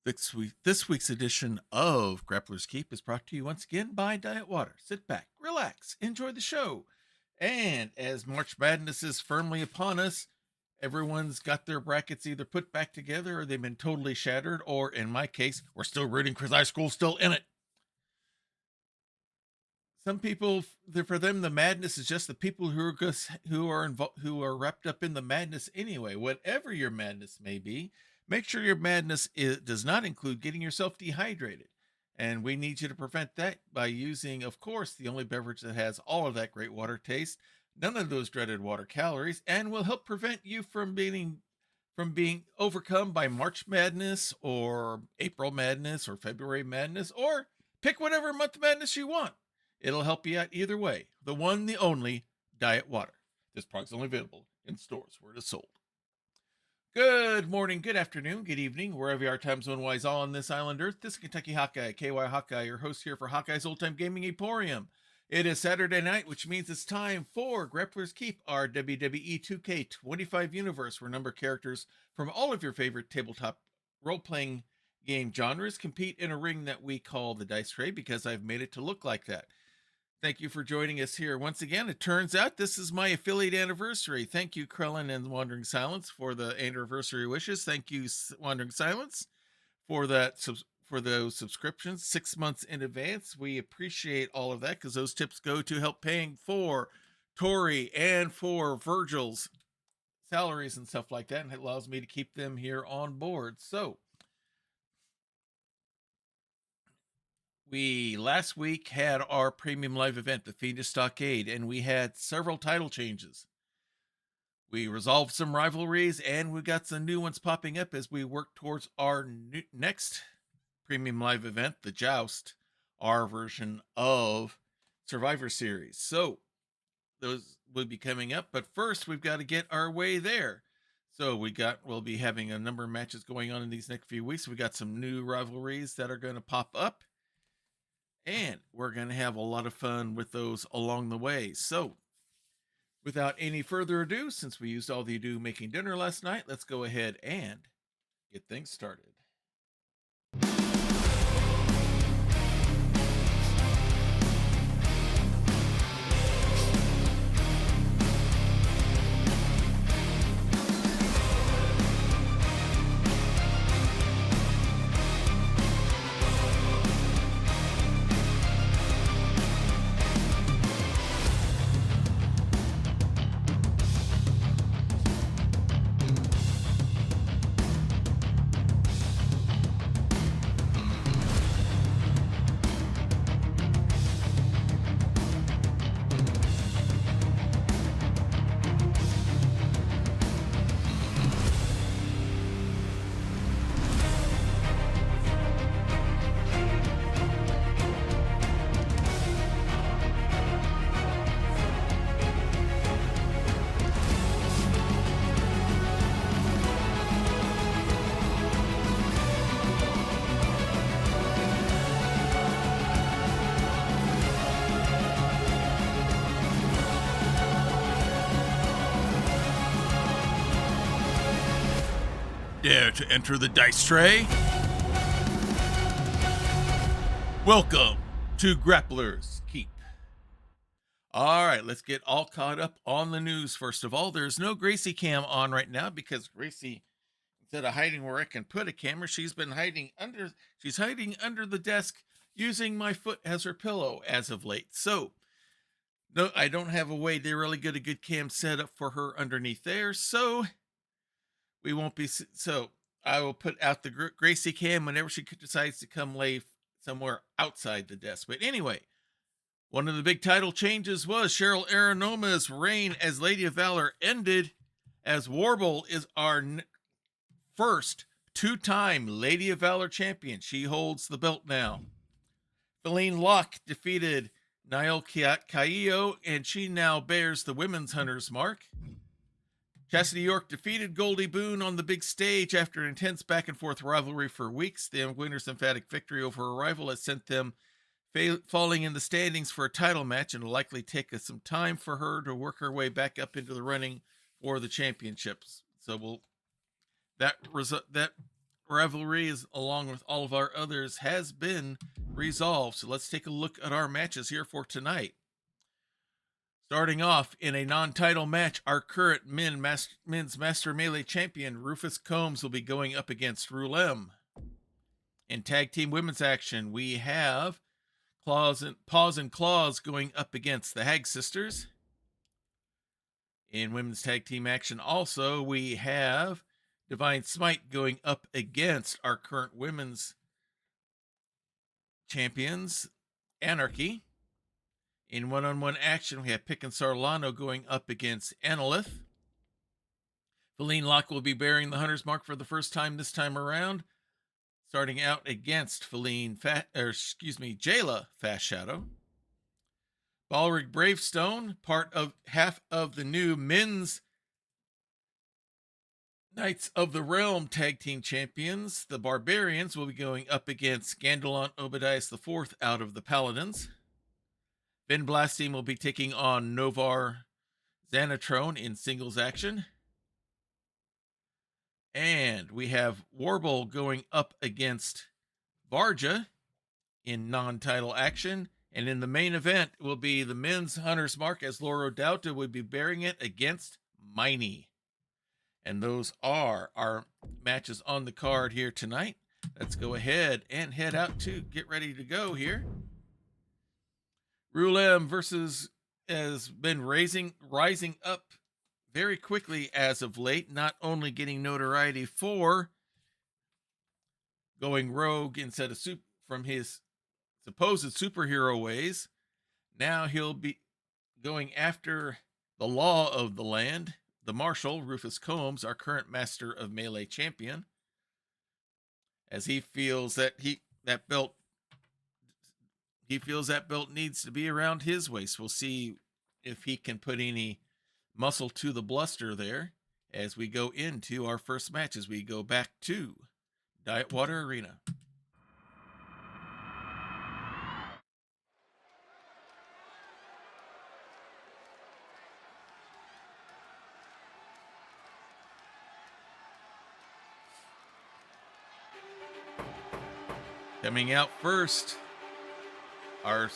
This week's edition of Grappler's Keep is brought to you once again by Diet Water. Sit back, relax, enjoy the show. And as March Madness is firmly upon us, everyone's got their brackets either put back together or they've been totally shattered, or in my case, we're still rooting because our school's still in it. Some people, for them, the madness is just the people who are wrapped up in the madness anyway. Whatever your madness may be, make sure your does not include getting yourself dehydrated. And we need you to prevent that by using, of course, the only beverage that has all of that great water taste, none of those dreaded water calories, and will help prevent you from being overcome by March Madness or April Madness or February Madness, or pick whatever month madness you want. It'll help you out either way. The one, the only, Diet Water. This product's only available in stores where it is sold. Good morning, good afternoon, good evening, wherever you are time zone wise on this island earth. This is Kentucky Hawkeye, KY Hawkeye, your host here for Hawkeye's Old Time Gaming Emporium. It is Saturday night, which means it's time for Grappler's Keep, our WWE 2K25 universe, where number characters from all of your favorite tabletop role-playing game genres compete in a ring that we call the Dice Tray, because I've made it to look like that. Thank you for joining us here once again. It turns out this is my affiliate anniversary. Thank you, Krellin and Wandering Silence, for the anniversary wishes. Thank you, Wandering Silence, for those subscriptions 6 months in advance. We appreciate all of that because those tips go to help paying for Tori and for Virgil's salaries and stuff like that, and it allows me to keep them here on board. So we last week had our premium live event, the Fiendish Stockade, and we had several title changes. We resolved some rivalries, and we got some new ones popping up as we work towards our next premium live event, the Joust, our version of Survivor Series. So those will be coming up, but first we've got to get our way there. So we'll be having a number of matches going on in these next few weeks. We got some new rivalries that are going to pop up, and we're going to have a lot of fun with those along the way. So without any further ado, since we used all the ado making dinner last night, let's go ahead and get things started. Dare to enter the Dice Tray? Welcome to Grappler's Keep. All right, let's get all caught up on the news. First of all, there's no Gracie cam on right now because Gracie, instead of hiding where I can put a camera, she's hiding under the desk using my foot as her pillow as of late. So no, I don't have a way to really get a good cam set up for her underneath there. So we won't be. So I will put out the Gracie cam whenever she decides to come lay somewhere outside the desk. But anyway, one of the big title changes was Cheryl Aronoma's reign as Lady of Valor ended, as Warble is our first two-time Lady of Valor champion. She holds the belt now. Feline Locke defeated Niall Caillo, and she now bears the Women's Hunter's mark. Chastity York defeated Goldie Boone on the big stage after an intense back-and-forth rivalry for weeks. The winner's emphatic victory over her rival has sent them falling in the standings for a title match, and will likely take some time for her to work her way back up into the running for the championships. So that rivalries, along with all of our others, has been resolved. So let's take a look at our matches here for tonight. Starting off in a non-title match, our current men's Master Melee champion, Rufus Combs, will be going up against Rulem. In tag team women's action, we have Paws and Claws going up against the Hag Sisters. In women's tag team action also, we have Divine Smite going up against our current women's champions, Anarchy. In one-on-one action, we have Pick and Sarlano going up against Analyth. Feline Locke will be bearing the Hunter's Mark for the first time this time around, starting out against Jayla Fast Shadow. Balric Bravestone, half of the new men's Knights of the Realm tag team champions, the Barbarians, will be going up against Gandalon Obadias IV out of the Paladins. Ben Blasting will be taking on Novar Xanatrone in singles action. And we have Warble going up against Varja in non-title action. And in the main event will be the men's Hunter's Mark, as Loro Dauta would be bearing it against Miney. And those are our matches on the card here tonight. Let's go ahead and head out to get ready to go here. Rulem has been rising up very quickly as of late, not only getting notoriety for going rogue instead of from his supposed superhero ways. Now he'll be going after the law of the land. The Marshal, Rufus Combs, our current Master of Melee champion, as he feels that belt needs to be around his waist. We'll see if he can put any muscle to the bluster there as we go into our first match, as we go back to Diet Water Arena. Coming out first, our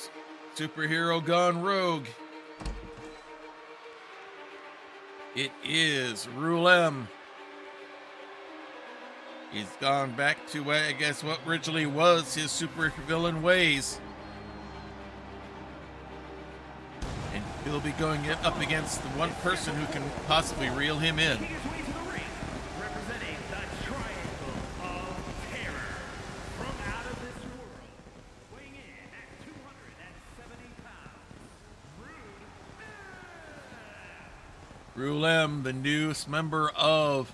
superhero gone rogue. It is Rulem. He's gone back to, I guess, what originally was his supervillain ways. And he'll be going up against the one person who can possibly reel him in. Rulem, the newest member of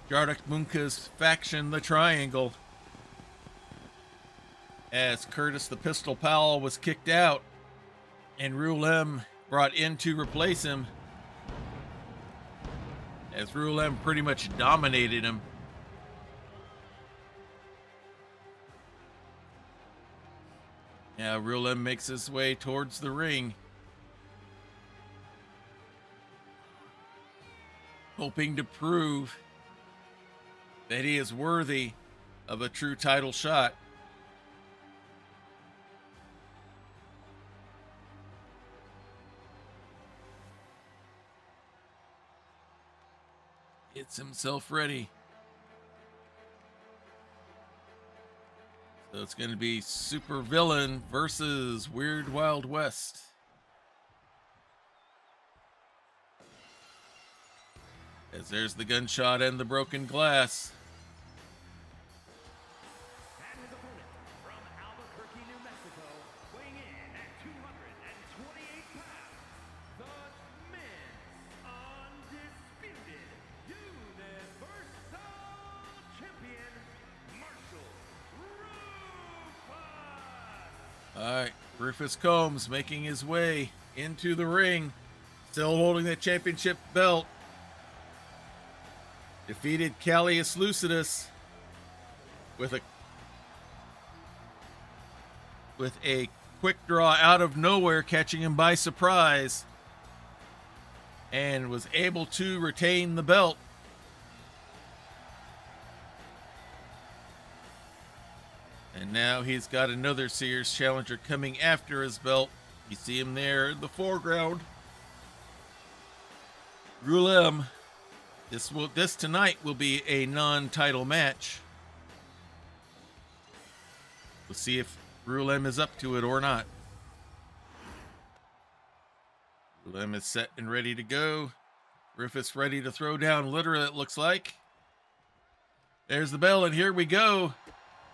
Jardak Munka's faction, the Triangle. As Curtis the Pistol Powell was kicked out and Rulem brought in to replace him, as Rulem pretty much dominated him. Now Rulem makes his way towards the ring, hoping to prove that he is worthy of a true title shot. Gets himself ready. So it's going to be Super Villain versus Weird Wild West. As there's the gunshot and the broken glass. And his opponent from Albuquerque, New Mexico, weighing in at 228 pounds, the men's undisputed Universal Champion, Marshall Rufus. All right, Rufus Combs making his way into the ring, still holding that championship belt. Defeated Callius Lucidus with a quick draw out of nowhere, catching him by surprise, and was able to retain the belt. And now he's got another Sears challenger coming after his belt. You see him there in the foreground. Rulem. This tonight will be a non-title match. We'll see if Rulem is up to it or not. Rulem is set and ready to go. Rufus ready to throw down, literally, it looks like. There's the bell, and here we go.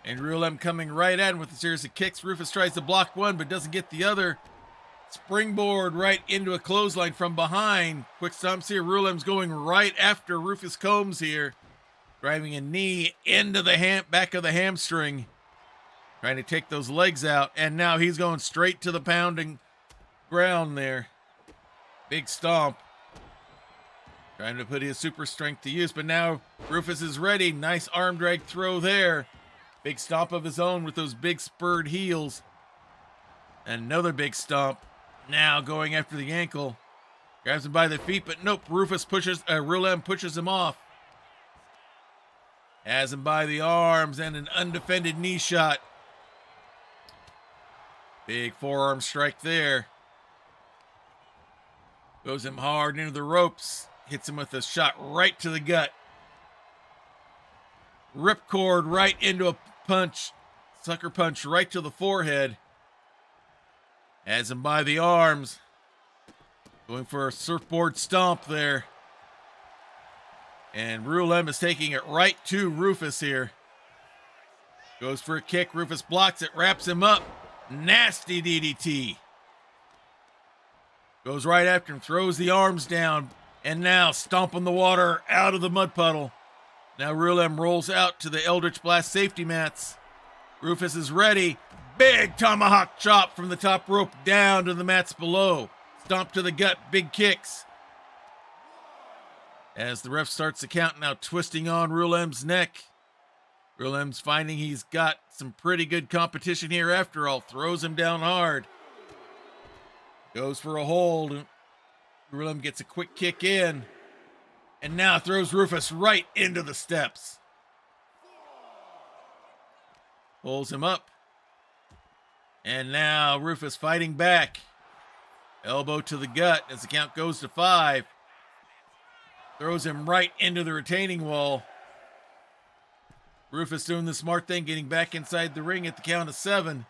And Rulem coming right at him with a series of kicks. Rufus tries to block one, but doesn't get the other. Springboard right into a clothesline from behind. Quick stomps here. Rulem's going right after Rufus Combs here. Driving a knee into the back of the hamstring. Trying to take those legs out. And now he's going straight to the pounding ground there. Big stomp. Trying to put his super strength to use. But now Rufus is ready. Nice arm drag throw there. Big stomp of his own with those big spurred heels. Another big stomp. Now going after the ankle. Grabs him by the feet, but nope. Rulem pushes him off. Has him by the arms and an undefended knee shot. Big forearm strike there. Goes him hard into the ropes. Hits him with a shot right to the gut. Ripcord right into a punch. Sucker punch right to the forehead. Has him by the arms. Going for a surfboard stomp there. And Rulem is taking it right to Rufus here. Goes for a kick. Rufus blocks it. Wraps him up. Nasty DDT. Goes right after him. Throws the arms down. And now stomping the water out of the mud puddle. Now Rulem rolls out to the Eldritch Blast safety mats. Rufus is ready. Big tomahawk chop from the top rope down to the mats below. Stomp to the gut, big kicks. As the ref starts the count, now twisting on Rulem's neck. Rulem's finding he's got some pretty good competition here after all. Throws him down hard. Goes for a hold. Rulem gets a quick kick in. And now throws Rufus right into the steps. Pulls him up. And now Rufus fighting back. Elbow to the gut as the count goes to 5. Throws him right into the retaining wall. Rufus doing the smart thing, getting back inside the ring at the count of 7.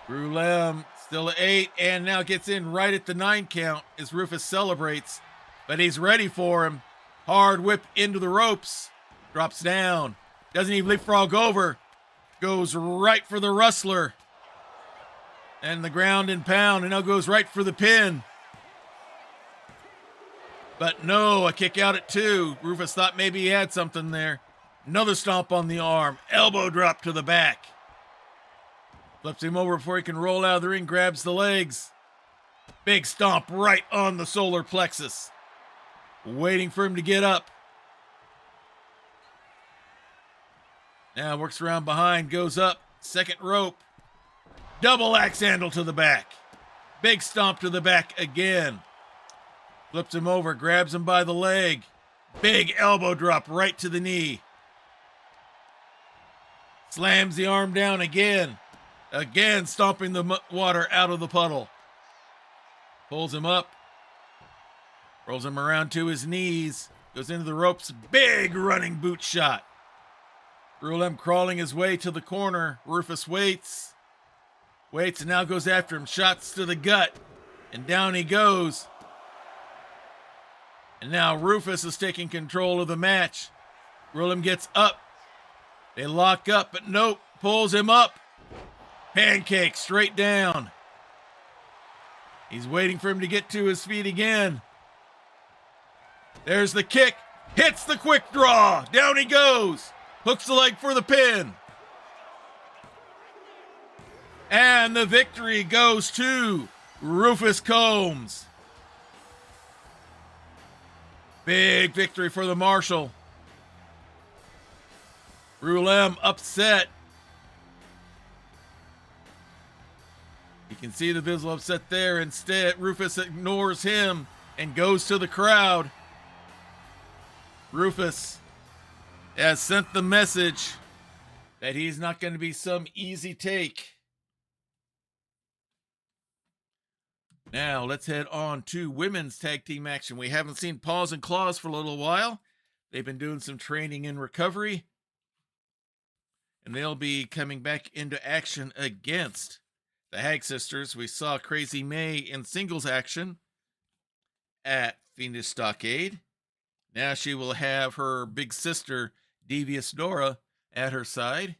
Rulem still at 8 and now gets in right at the 9 count as Rufus celebrates. But he's ready for him. Hard whip into the ropes. Drops down. Doesn't even leapfrog over. Goes right for the rustler. And the ground and pound, and now goes right for the pin. But no, a kick out at 2. Rufus thought maybe he had something there. Another stomp on the arm. Elbow drop to the back. Flips him over before he can roll out of the ring, grabs the legs. Big stomp right on the solar plexus. Waiting for him to get up. Now works around behind, goes up, second rope. Double axe handle to the back. Big stomp to the back again. Flips him over, grabs him by the leg. Big elbow drop right to the knee. Slams the arm down again. Again stomping the water out of the puddle. Pulls him up. Rolls him around to his knees. Goes into the ropes. Big running boot shot. Rulem crawling his way to the corner. Rufus waits. Waits and now goes after him. Shots to the gut. And down he goes. And now Rufus is taking control of the match. Rulem gets up. They lock up, but nope. Pulls him up. Pancake straight down. He's waiting for him to get to his feet again. There's the kick. Hits the quick draw. Down he goes. Hooks the leg for the pin. And the victory goes to Rufus Combs. Big victory for the Marshal. Rulem upset. You can see the visible upset there. Instead, Rufus ignores him and goes to the crowd. Rufus has sent the message that he's not going to be some easy take. Now, let's head on to women's tag team action. We haven't seen Paws and Claws for a little while. They've been doing some training and recovery, and they'll be coming back into action against the Hag Sisters. We saw Crazy May in singles action at Fiendish Stockade. Now she will have her big sister, Devious Dora, at her side,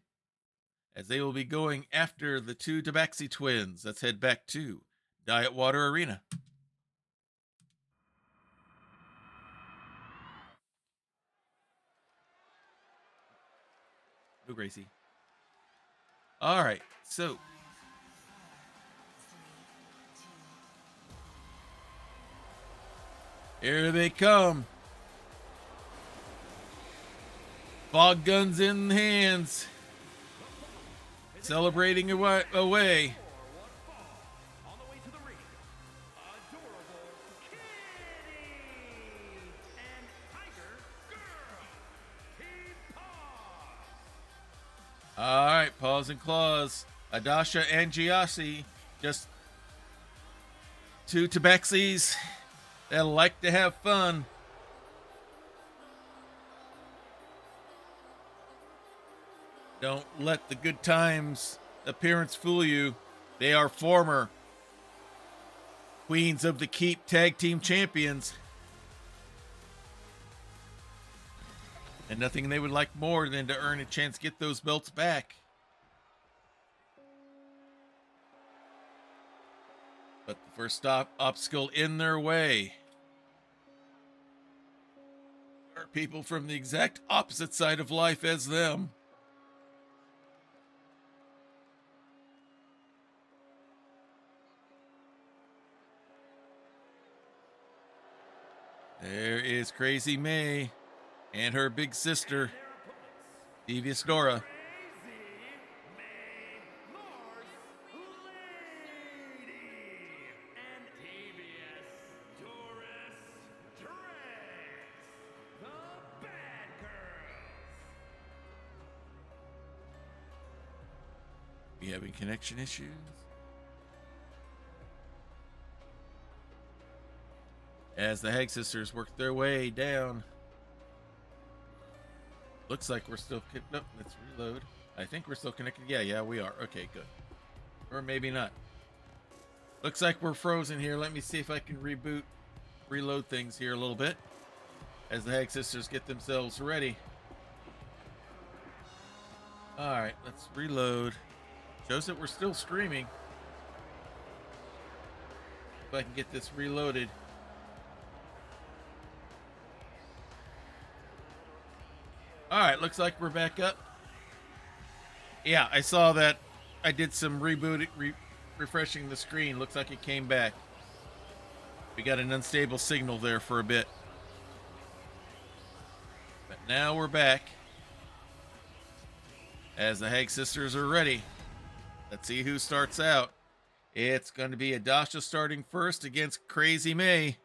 as they will be going after the two Tabaxi twins. Let's head back to Diet Water Arena. Go, Gracie. All right, so here they come. Fog guns in hands. Celebrating away. On the way to the ring, adorable Kitty and Tiger Girl, Team Paws. All right, Paws and Claws. Adasha and Giassi, just two Tabaxis that like to have fun. Don't let the good times appearance fool you. They are former Queens of the Keep Tag Team Champions. And nothing they would like more than to earn a chance to get those belts back. But the first obstacle in their way are people from the exact opposite side of life as them. There is Crazy May and her big sister, Devious Dora. Crazy May Mars Lady and Devious Doris Drex, the Bad Girls. We having connection issues? As the Hag Sisters work their way down. Looks like we're still... Nope, let's reload. I think we're still connected. Yeah, we are. Okay, good. Or maybe not. Looks like we're frozen here. Let me see if I can reload things here a little bit. As the Hag Sisters get themselves ready. Alright, let's reload. Shows that we're still streaming. If I can get this reloaded. Alright, looks like we're back up. Yeah, I saw that. I did some refreshing the screen. Looks like it came back. We got an unstable signal there for a bit. But now we're back. As the Hag Sisters are ready. Let's see who starts out. It's going to be Adasha starting first against Crazy May.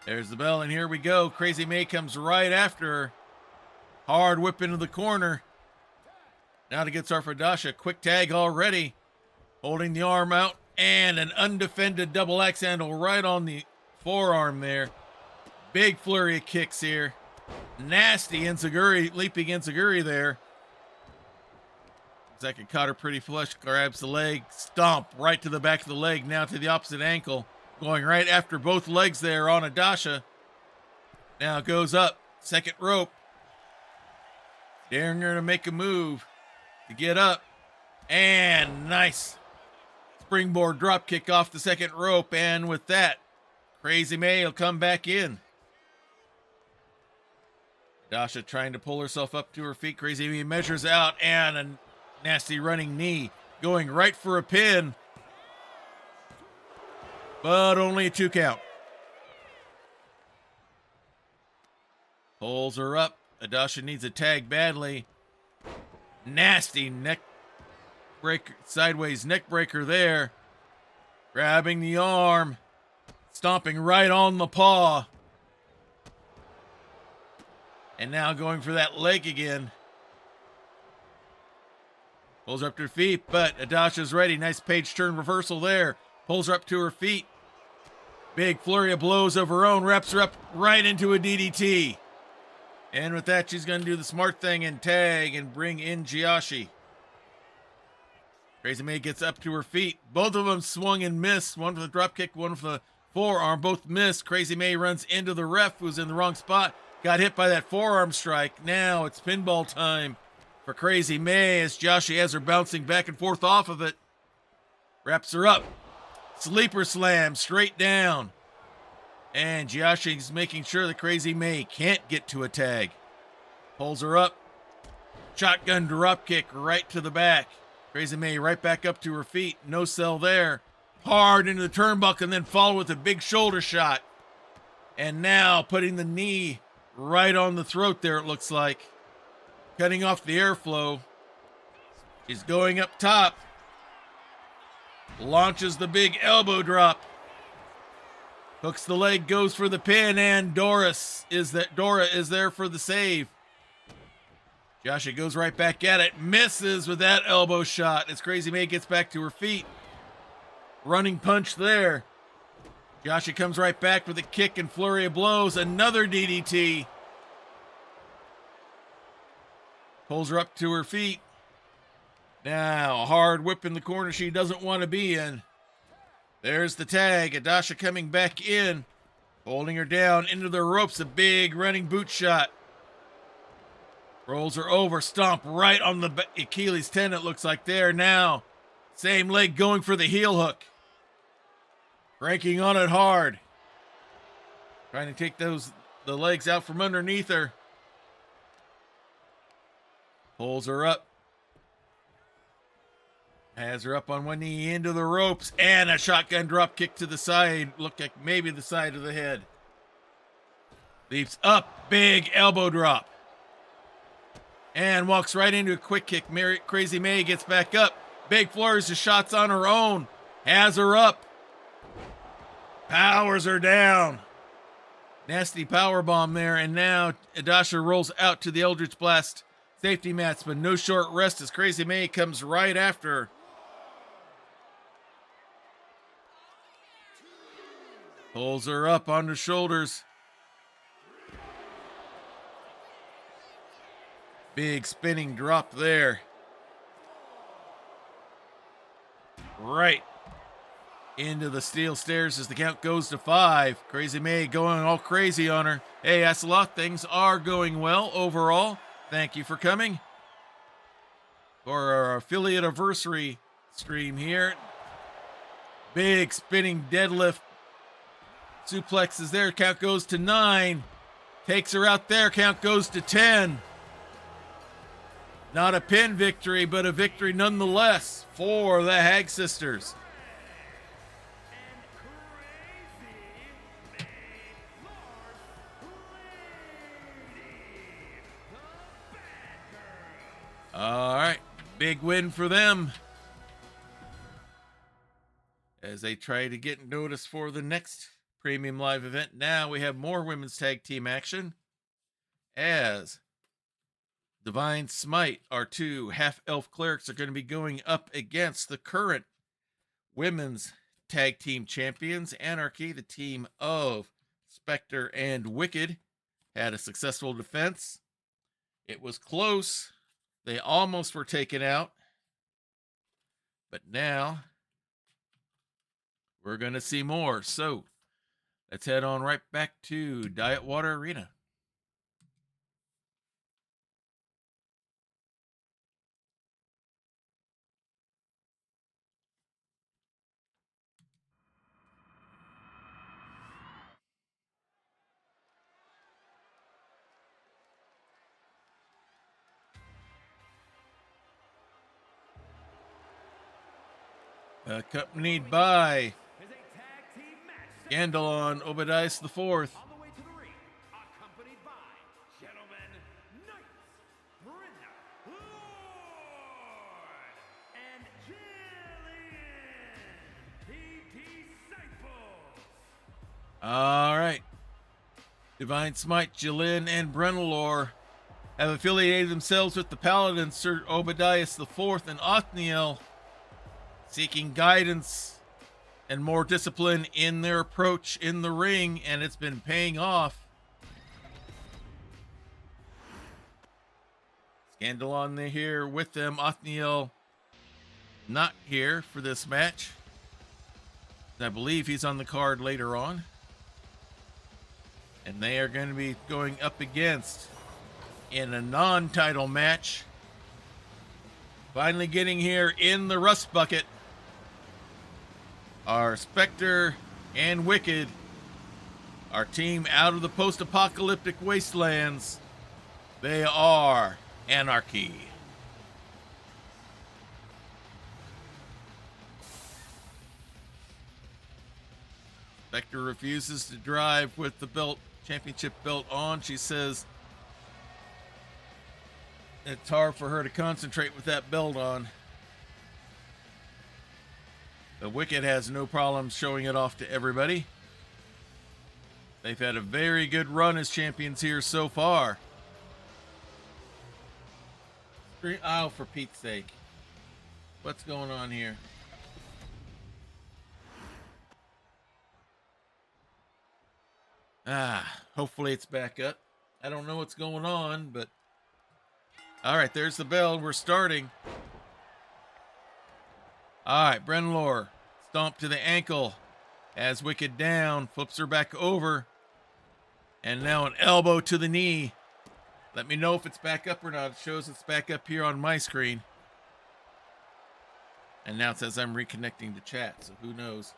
There's the bell, and here we go. Crazy May comes right after her. Hard whip into the corner. Now to get started for Adasha. Quick tag already. Holding the arm out, and an undefended double axe handle right on the forearm there. Big flurry of kicks here. Nasty enziguri, leaping enziguri there. Looks like it caught her pretty flush. Grabs the leg, stomp right to the back of the leg, now to the opposite ankle. Going right after both legs there on Adasha. Now goes up. Second rope. Daring her to make a move to get up. And nice springboard drop kick off the second rope. And with that, Crazy May will come back in. Adasha trying to pull herself up to her feet. Crazy May measures out, and a nasty running knee. Going right for a pin. But only a 2 count. Pulls her up. Adasha needs a tag badly. Nasty neck breaker, sideways neck breaker there. Grabbing the arm. Stomping right on the paw. And now going for that leg again. Pulls her up to her feet, but Adasha's ready. Nice page turn reversal there. Pulls her up to her feet. Big flurry of blows of her own. Wraps her up right into a DDT. And with that, she's going to do the smart thing and tag and bring in Jiashi. Crazy May gets up to her feet. Both of them swung and missed. One for the drop kick, one for the forearm. Both missed. Crazy May runs into the ref, who's in the wrong spot. Got hit by that forearm strike. Now it's pinball time for Crazy May as Jiashi has her bouncing back and forth off of it. Wraps her up. Sleeper slam straight down. And Jiashi's making sure that Crazy May can't get to a tag. Pulls her up. Shotgun drop kick right to the back. Crazy May right back up to her feet. No sell there. Hard into the turnbuckle and then followed with a big shoulder shot. And now putting the knee right on the throat there, it looks like. Cutting off the airflow. She's going up top. Launches the big elbow drop. Hooks the leg, goes for the pin, and Dora is there for the save. Jiashi goes right back at it, misses with that elbow shot as Crazy May gets back to her feet. Running punch there. Jiashi comes right back with a kick and flurry of blows. Another DDT. Pulls her up to her feet. Now, hard whip in the corner she doesn't want to be in. There's the tag. Adasha coming back in. Holding her down into the ropes. A big running boot shot. Rolls her over. Stomp right on the Achilles tendon, it looks like there. Now, same leg going for the heel hook. Cranking on it hard. Trying to take the legs out from underneath her. Pulls her up. Has her up on one knee into the ropes. And a shotgun drop kick to the side. Look like maybe the side of the head. Leaps up. Big elbow drop. And walks right into a quick kick. Crazy May gets back up. Big flourish of shots on her own. Has her up. Powers her down. Nasty power bomb there. And now Adasha rolls out to the Eldritch Blast safety mats, but no short rest as Crazy May comes right after her. Pulls her up on her shoulders. Big spinning drop there. Right into the steel stairs as the count goes to 5. Crazy May going all crazy on her. Hey, that's a lot. Things are going well overall. Thank you for coming for our affiliate anniversary stream here. Big spinning deadlift. Suplex is there. Count goes to 9. Takes her out there. Count goes to 10. Not a pin victory, but a victory nonetheless for the Hag Sisters. All right, big win for them as they try to get noticed for the next Premium Live event. Now we have more women's tag team action as Divine Smite, our 2 half-elf clerics, are going to be going up against the current women's tag team champions. Anarchy, the team of Spectre and Wicked, had a successful defense. It was close. They almost were taken out. But now we're going to see more. So let's head on right back to Diet Water Arena. Accompanied by Gandalon Obadias IV. On the way to the ring, accompanied by gentlemen, Knights, Brenda, Lord, and Jillian, the Disciples. All right. Divine Smite, Jilin, and Brennelor have affiliated themselves with the Paladins, Sir Obadias IV and Othniel, seeking guidance and more discipline in their approach in the ring, and it's been paying off. Scandalon here with them. Othniel not here for this match. I believe he's on the card later on. And they are going to be going up against, in a non-title match, finally getting here in the Rust Bucket, our Spectre and Wicked, our team out of the post-apocalyptic wastelands. They are Anarchy. Spectre refuses to drive with the belt, championship belt on. She says it's hard for her to concentrate with that belt on. The Wicked has no problem showing it off to everybody. They've had a very good run as champions here so far. Oh, for Pete's sake. What's going on here? Hopefully it's back up. I don't know what's going on, but... All right, there's the bell. We're starting. All right, Brennelor. Stomp to the ankle. Has Wicked down. Flips her back over. And now an elbow to the knee. Let me know if it's back up or not. It shows it's back up here on my screen. And now it says I'm reconnecting to chat, so who knows.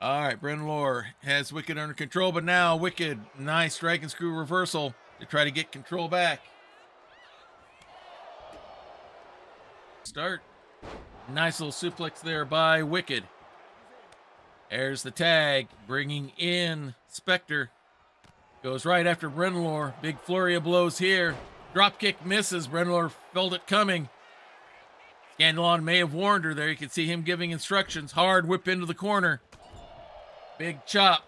All right, Brennelor has Wicked under control, but now Wicked, nice dragon screw reversal to try to get control back. Start. Nice little suplex there by Wicked. There's the tag, bringing in Spectre. Goes right after Brennelor. Big flurry of blows here. Dropkick misses. Brennelor felt it coming. Scandalon may have warned her there. You can see him giving instructions. Hard whip into the corner. Big chop.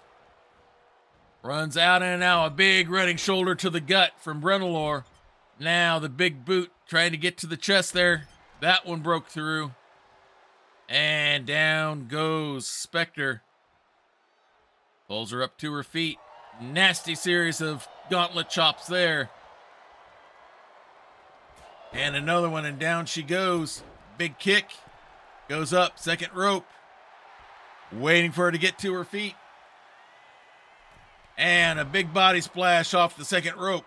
Runs out and out. A big running shoulder to the gut from Brennelor. Now the big boot trying to get to the chest there. That one broke through. And down goes Spectre. Pulls her up to her feet. Nasty series of gauntlet chops there. And another one, and down she goes. Big kick. Goes up, second rope. Waiting for her to get to her feet. And a big body splash off the second rope.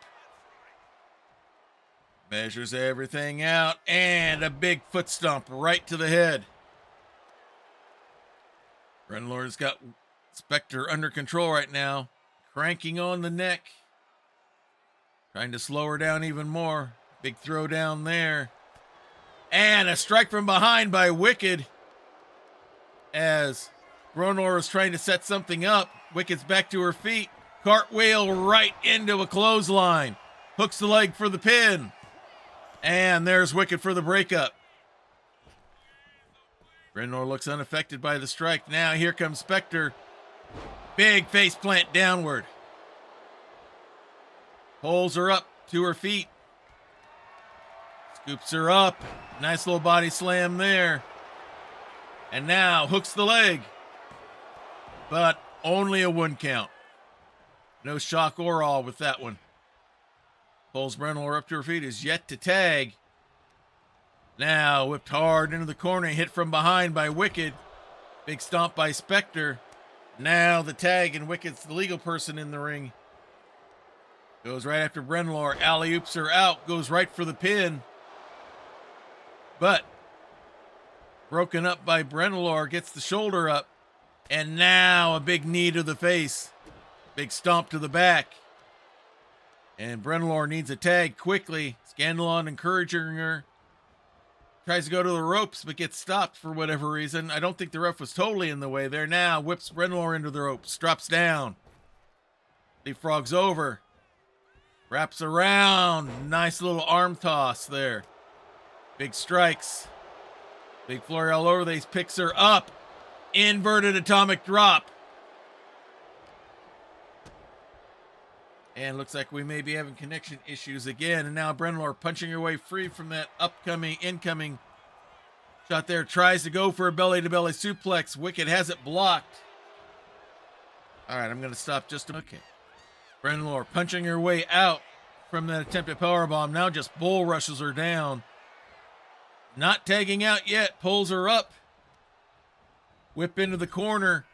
Measures everything out. And a big foot stomp right to the head. Brennelor's got Spectre under control right now. Cranking on the neck. Trying to slow her down even more. Big throw down there. And a strike from behind by Wicked. As Brennelor is trying to set something up. Wicked's back to her feet. Cartwheel right into a clothesline. Hooks the leg for the pin. And there's Wicked for the breakup. Brennelor looks unaffected by the strike. Now here comes Spectre. Big face plant downward. Pulls her up to her feet. Scoops her up. Nice little body slam there. And now hooks the leg. But only a 1 count. No shock or awe with that one. Pulls Brennelor up to her feet. Is yet to tag. Now whipped hard into the corner. Hit from behind by Wicked. Big stomp by Spectre. Now the tag, and Wicked's the legal person in the ring. Goes right after Brennelor. Alley-oops her out. Goes right for the pin. But broken up by Brennelor. Gets the shoulder up. And now a big knee to the face. Big stomp to the back. And Brennelor needs a tag quickly. Scandalon encouraging her. Tries to go to the ropes, but gets stopped for whatever reason. I don't think the ref was totally in the way there. Now whips Brennelor into the ropes. Drops down. Leapfrogs over. Wraps around. Nice little arm toss there. Big strikes. Big flurry all over these. Picks her up. Inverted atomic drop. And looks like we may be having connection issues again. And now Brenlor punching her way free from that incoming shot there. Tries to go for a belly-to-belly suplex. Wicked has it blocked. All right, I'm going to stop just a okay. Brenlor punching her way out from that attempted powerbomb. Now just bull rushes her down. Not tagging out yet. Pulls her up. Whip into the corner.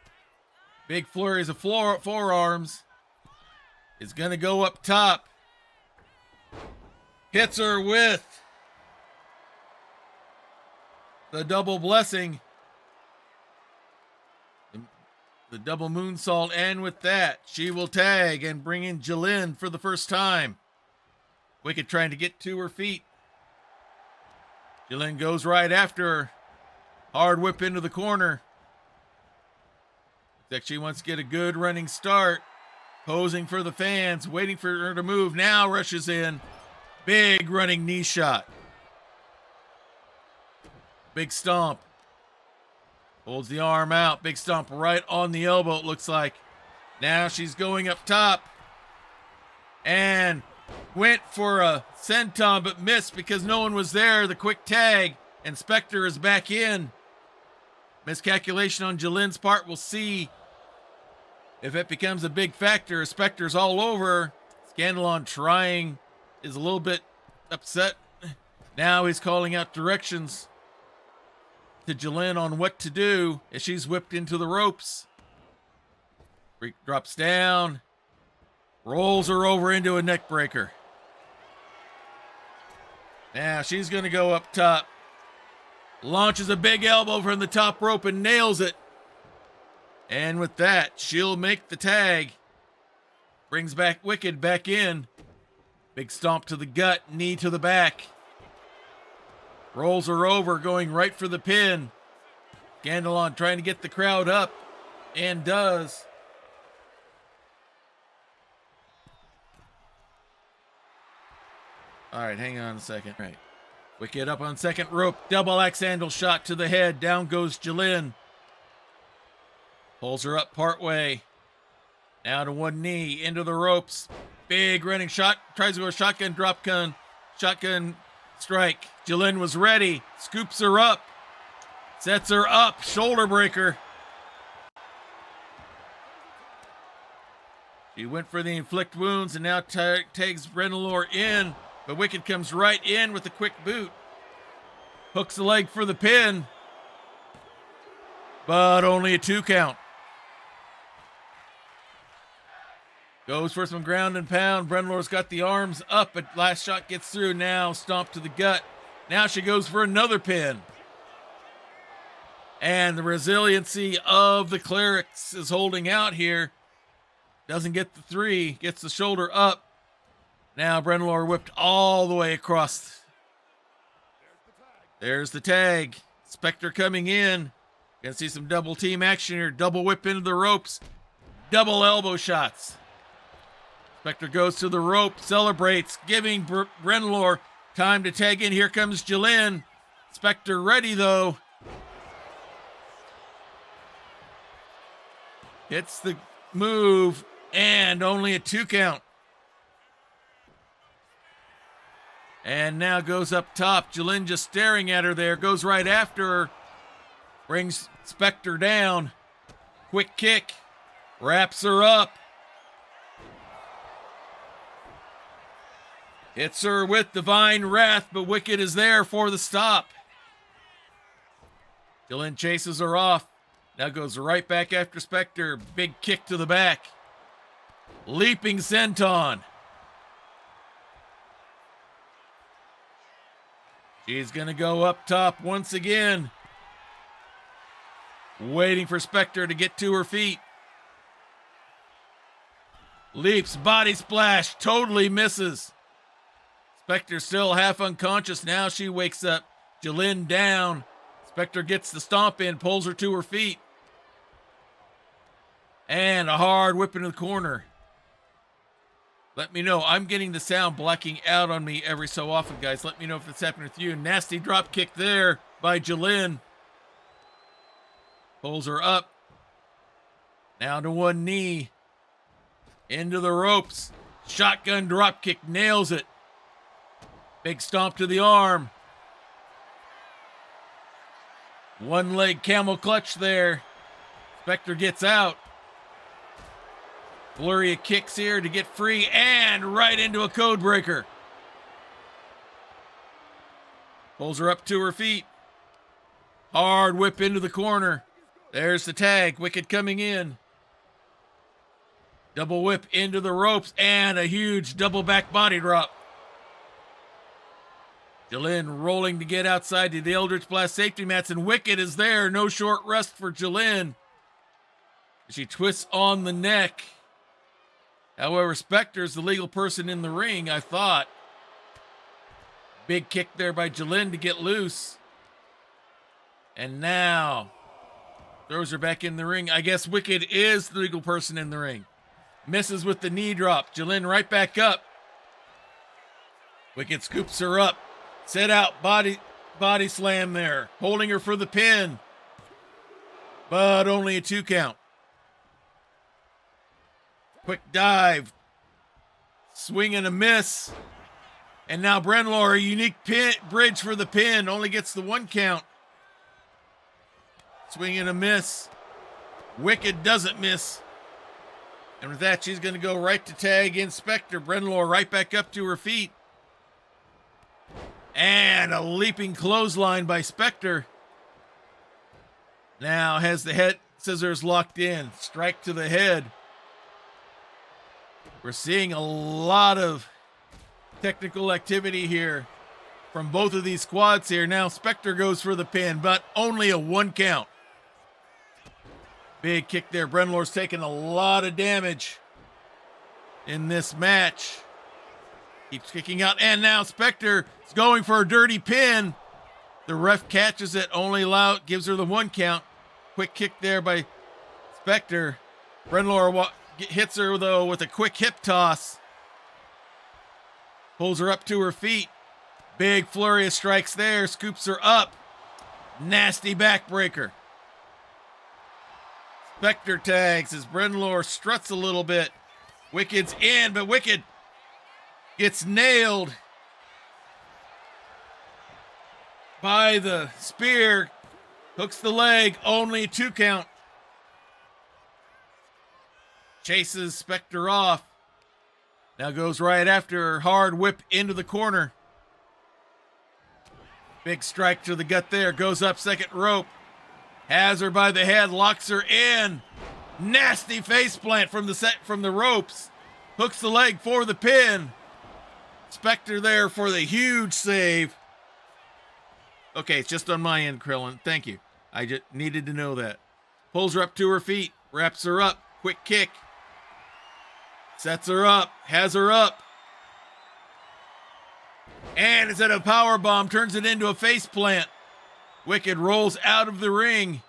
Big flurries of forearms. Is going to go up top. Hits her with the double blessing. The double moonsault. And with that, she will tag and bring in Jalen for the first time. Wicked trying to get to her feet. Jalen goes right after her. Hard whip into the corner. Looks like she wants to get a good running start. Posing for the fans, waiting for her to move. Now rushes in. Big running knee shot. Big stomp. Holds the arm out. Big stomp right on the elbow, it looks like. Now she's going up top. And went for a senton, but missed because no one was there. The quick tag. And Spectre is back in. Miscalculation on Jalen's part. We'll see if it becomes a big factor. Spectre's all over. Scandalon trying, is a little bit upset. Now he's calling out directions to Jalen on what to do as she's whipped into the ropes. Freak drops down. Rolls her over into a neck breaker. Now she's going to go up top. Launches a big elbow from the top rope and nails it. And with that, she'll make the tag. Brings back Wicked back in. Big stomp to the gut, knee to the back. Rolls her over, going right for the pin. Scandalon trying to get the crowd up. And does. All right, hang on a second. All right. Wicked up on second rope. Double axe handle shot to the head. Down goes Jalen. Pulls her up partway. Now to one knee, into the ropes. Big running shot. Tries to go shotgun drop gun. Shotgun strike. Jalen was ready. Scoops her up. Sets her up. Shoulder breaker. She went for the inflict wounds and now tags Brenalor in. But Wicked comes right in with a quick boot. Hooks the leg for the pin. But only a 2 count. Goes for some ground and pound. Brenalor's got the arms up, but last shot gets through. Now stomp to the gut. Now she goes for another pin. And the resiliency of the Clerics is holding out here. Doesn't get the 3. Gets the shoulder up. Now Brenalor whipped all the way across. There's the tag. Spectre coming in. Gonna see some double team action here. Double whip into the ropes. Double elbow shots. Spectre goes to the rope, celebrates, giving Brenalor time to tag in. Here comes Jalen. Spectre ready, though. Hits the move, and only a 2 count. And now goes up top. Jalen just staring at her there. Goes right after her. Brings Spectre down. Quick kick. Wraps her up. Hits her with Divine Wrath, but Wicked is there for the stop. Jalen chases her off. Now goes right back after Spectre. Big kick to the back. Leaping senton. She's going to go up top once again. Waiting for Spectre to get to her feet. Leaps, body splash, totally misses. Spectre still half unconscious. Now she wakes up. Jalen down. Spectre gets the stomp in, pulls her to her feet. And a hard whip into the corner. Let me know. I'm getting the sound blacking out on me every so often, guys. Let me know if it's happening with you. Nasty drop kick there by Jalen. Pulls her up. Now to one knee. Into the ropes. Shotgun drop kick, nails it. Big stomp to the arm. One leg camel clutch there. Spectre gets out. Flurry of kicks here to get free and right into a code breaker. Pulls her up to her feet. Hard whip into the corner. There's the tag. Wicked coming in. Double whip into the ropes and a huge double back body drop. Jalen rolling to get outside to the Eldritch Blast safety mats, and Wicked is there. No short rest for Jalen. She twists on the neck. However, Spectre's the legal person in the ring, I thought. Big kick there by Jalen to get loose. And now throws her back in the ring. I guess Wicked is the legal person in the ring. Misses with the knee drop. Jalen right back up. Wicked scoops her up. Set out body slam there. Holding her for the pin. But only a 2 count. Quick dive. Swing and a miss. And now Brenlor, a unique bridge for the pin. Only gets the 1 count. Swing and a miss. Wicked doesn't miss. And with that, she's going to go right to tag in Spectre. Brenlor right back up to her feet. And a leaping clothesline by Spectre. Now has the head scissors locked in. Strike to the head. We're seeing a lot of technical activity here from both of these squads here. Now Spectre goes for the pin, but only a 1 count. Big kick there. Brenlor's taking a lot of damage in this match. Keeps kicking out, and now Spectre is going for a dirty pin. The ref catches it, only gives her the 1 count. Quick kick there by Spectre. Brenlor hits her, though, with a quick hip toss. Pulls her up to her feet. Big flurry of strikes there. Scoops her up. Nasty backbreaker. Spectre tags as Brenlor struts a little bit. Wicked's in, but Wicked gets nailed by the spear. Hooks the leg. Only 2 count. Chases Spectre off. Now goes right after her. Hard whip into the corner. Big strike to the gut there. Goes up second rope. Has her by the head. Locks her in. Nasty face plant from the ropes. Hooks the leg for the pin. Spectre there for the huge save. Okay, it's just on my end, Krillin. Thank you. I just needed to know that. Pulls her up to her feet. Wraps her up. Quick kick. Sets her up. Has her up. And instead of a power bomb, turns it into a face plant. Wicked rolls out of the ring.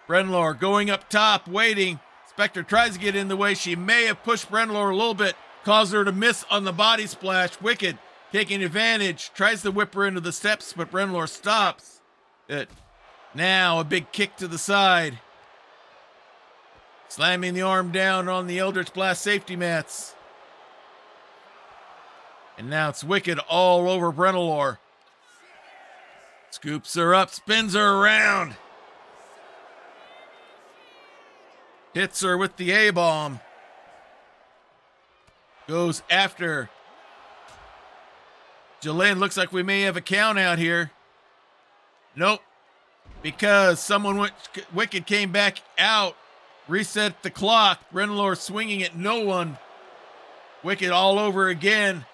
Brenlor going up top, waiting. Spectre tries to get in the way. She may have pushed Brenlor a little bit, caused her to miss on the body splash. Wicked taking advantage, tries to whip her into the steps, but Brenlor stops it. Now a big kick to the side. Slamming the arm down on the Eldritch Blast safety mats. And now it's Wicked all over Brenlor. Scoops her up, spins her around. Hits her with the A-bomb. Goes after. Jalen, looks like we may have a count out here. Nope. Because Wicked came back out. Reset the clock. Brenlor swinging at no one. Wicked all over again.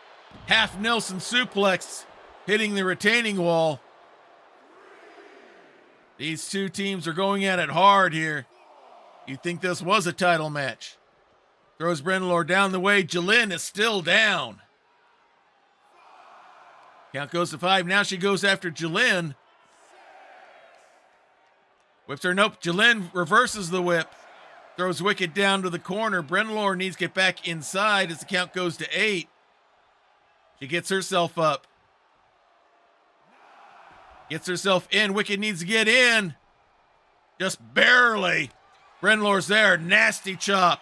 Half Nelson suplex. Hitting the retaining wall. These two teams are going at it hard here. You'd think this was a title match. Throws Brenlor down the way. Jalen is still down. Count goes to 5. Now she goes after Jalen. Whips her. Nope. Jalen reverses the whip. Throws Wicked down to the corner. Brenlor needs to get back inside as the count goes to 8. She gets herself up. Gets herself in. Wicked needs to get in. Just barely. Brenlor's there. Nasty chop.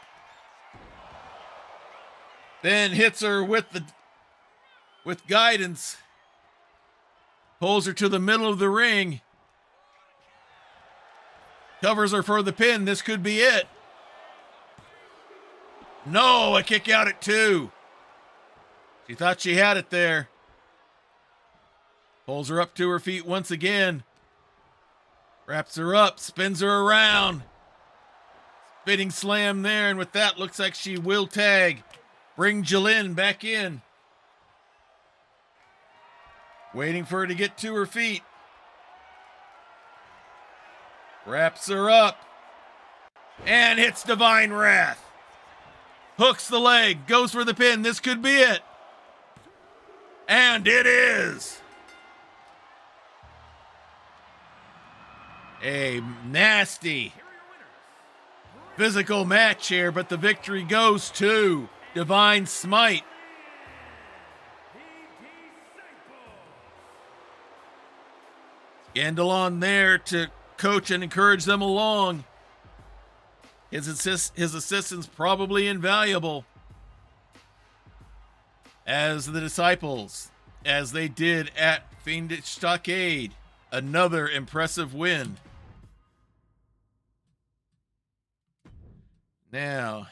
Then hits her with guidance. Pulls her to the middle of the ring. Covers her for the pin. This could be it. No, a kick out at 2. She thought she had it there. Pulls her up to her feet once again. Wraps her up, spins her around. Spinning slam there, and with that, looks like she will tag. Bring Jillian back in. Waiting for her to get to her feet. Wraps her up. And hits Divine Wrath. Hooks the leg, goes for the pin. This could be it. And it is. A nasty physical match here, but the victory goes to Divine Smite. Scandalon there to coach and encourage them along. His assistance probably invaluable. As the disciples, as they did at Fiendish Stockade, another impressive win. Now,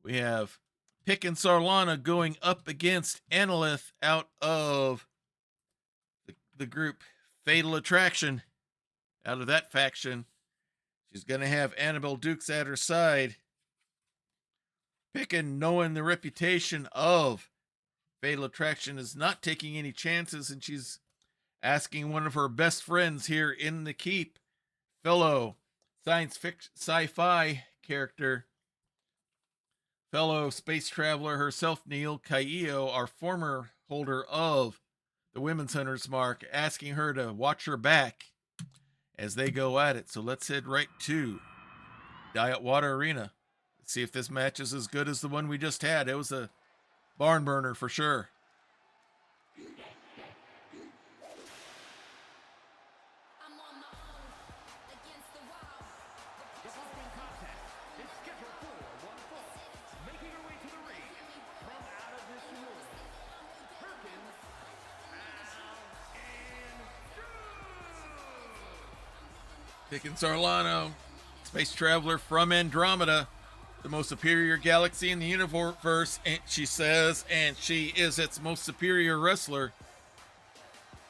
we have Pick and Sarlana going up against Annalith out of the group Fatal Attraction. Out of that faction, she's going to have Annabelle Dukes at her side. Pickin, knowing the reputation of Fatal Attraction, is not taking any chances, and she's asking one of her best friends here in the keep, fellow science fiction sci-fi character, fellow space traveler herself, Neil Caillo, our former holder of the Women's Hunter's Mark, asking her to watch her back as they go at it. So let's head right to Diet Water Arena. Let's see if this match is as good as the one we just had. It was a barn burner for sure. Picking Sarlano, space traveler from Andromeda, the most superior galaxy in the universe, and she says, and she is its most superior wrestler.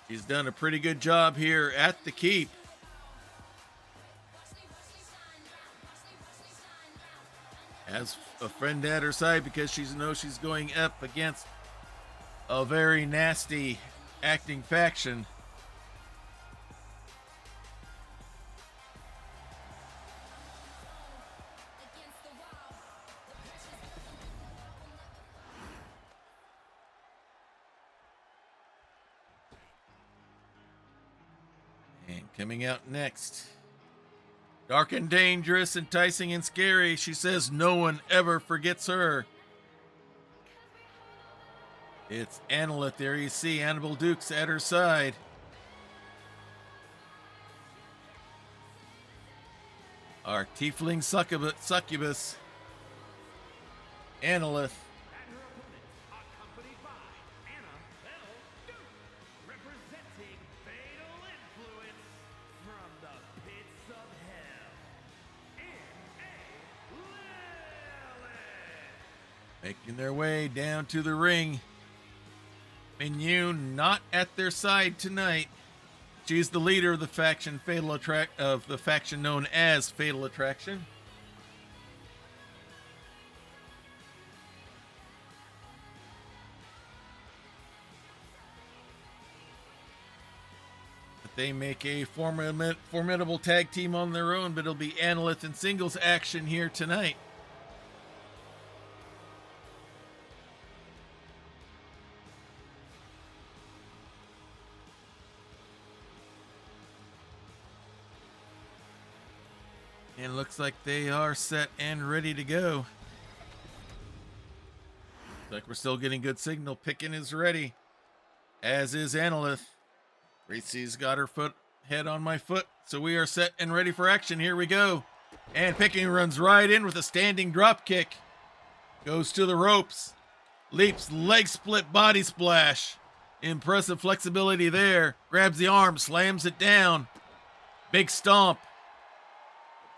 She's done a pretty good job here at the keep. Has a friend at her side because she knows she's going up against a very nasty acting faction. Coming out next, dark and dangerous, enticing and scary. She says no one ever forgets her. It's Annalith. There you see Annabelle Dukes at her side. Our tiefling succubus, Annalith. Making their way down to the ring. Minyun not at their side tonight. She's the leader of the faction known as Fatal Attraction. But they make a formidable tag team on their own, but it'll be Annalith in singles action here tonight. And looks like they are set and ready to go. Looks like we're still getting good signal. Pickin is ready, as is Annalith. Gracie's got her head on my foot, so we are set and ready for action. Here we go. And Pickin runs right in with a standing drop kick. Goes to the ropes. Leaps, leg split, body splash. Impressive flexibility there. Grabs the arm, slams it down. Big stomp.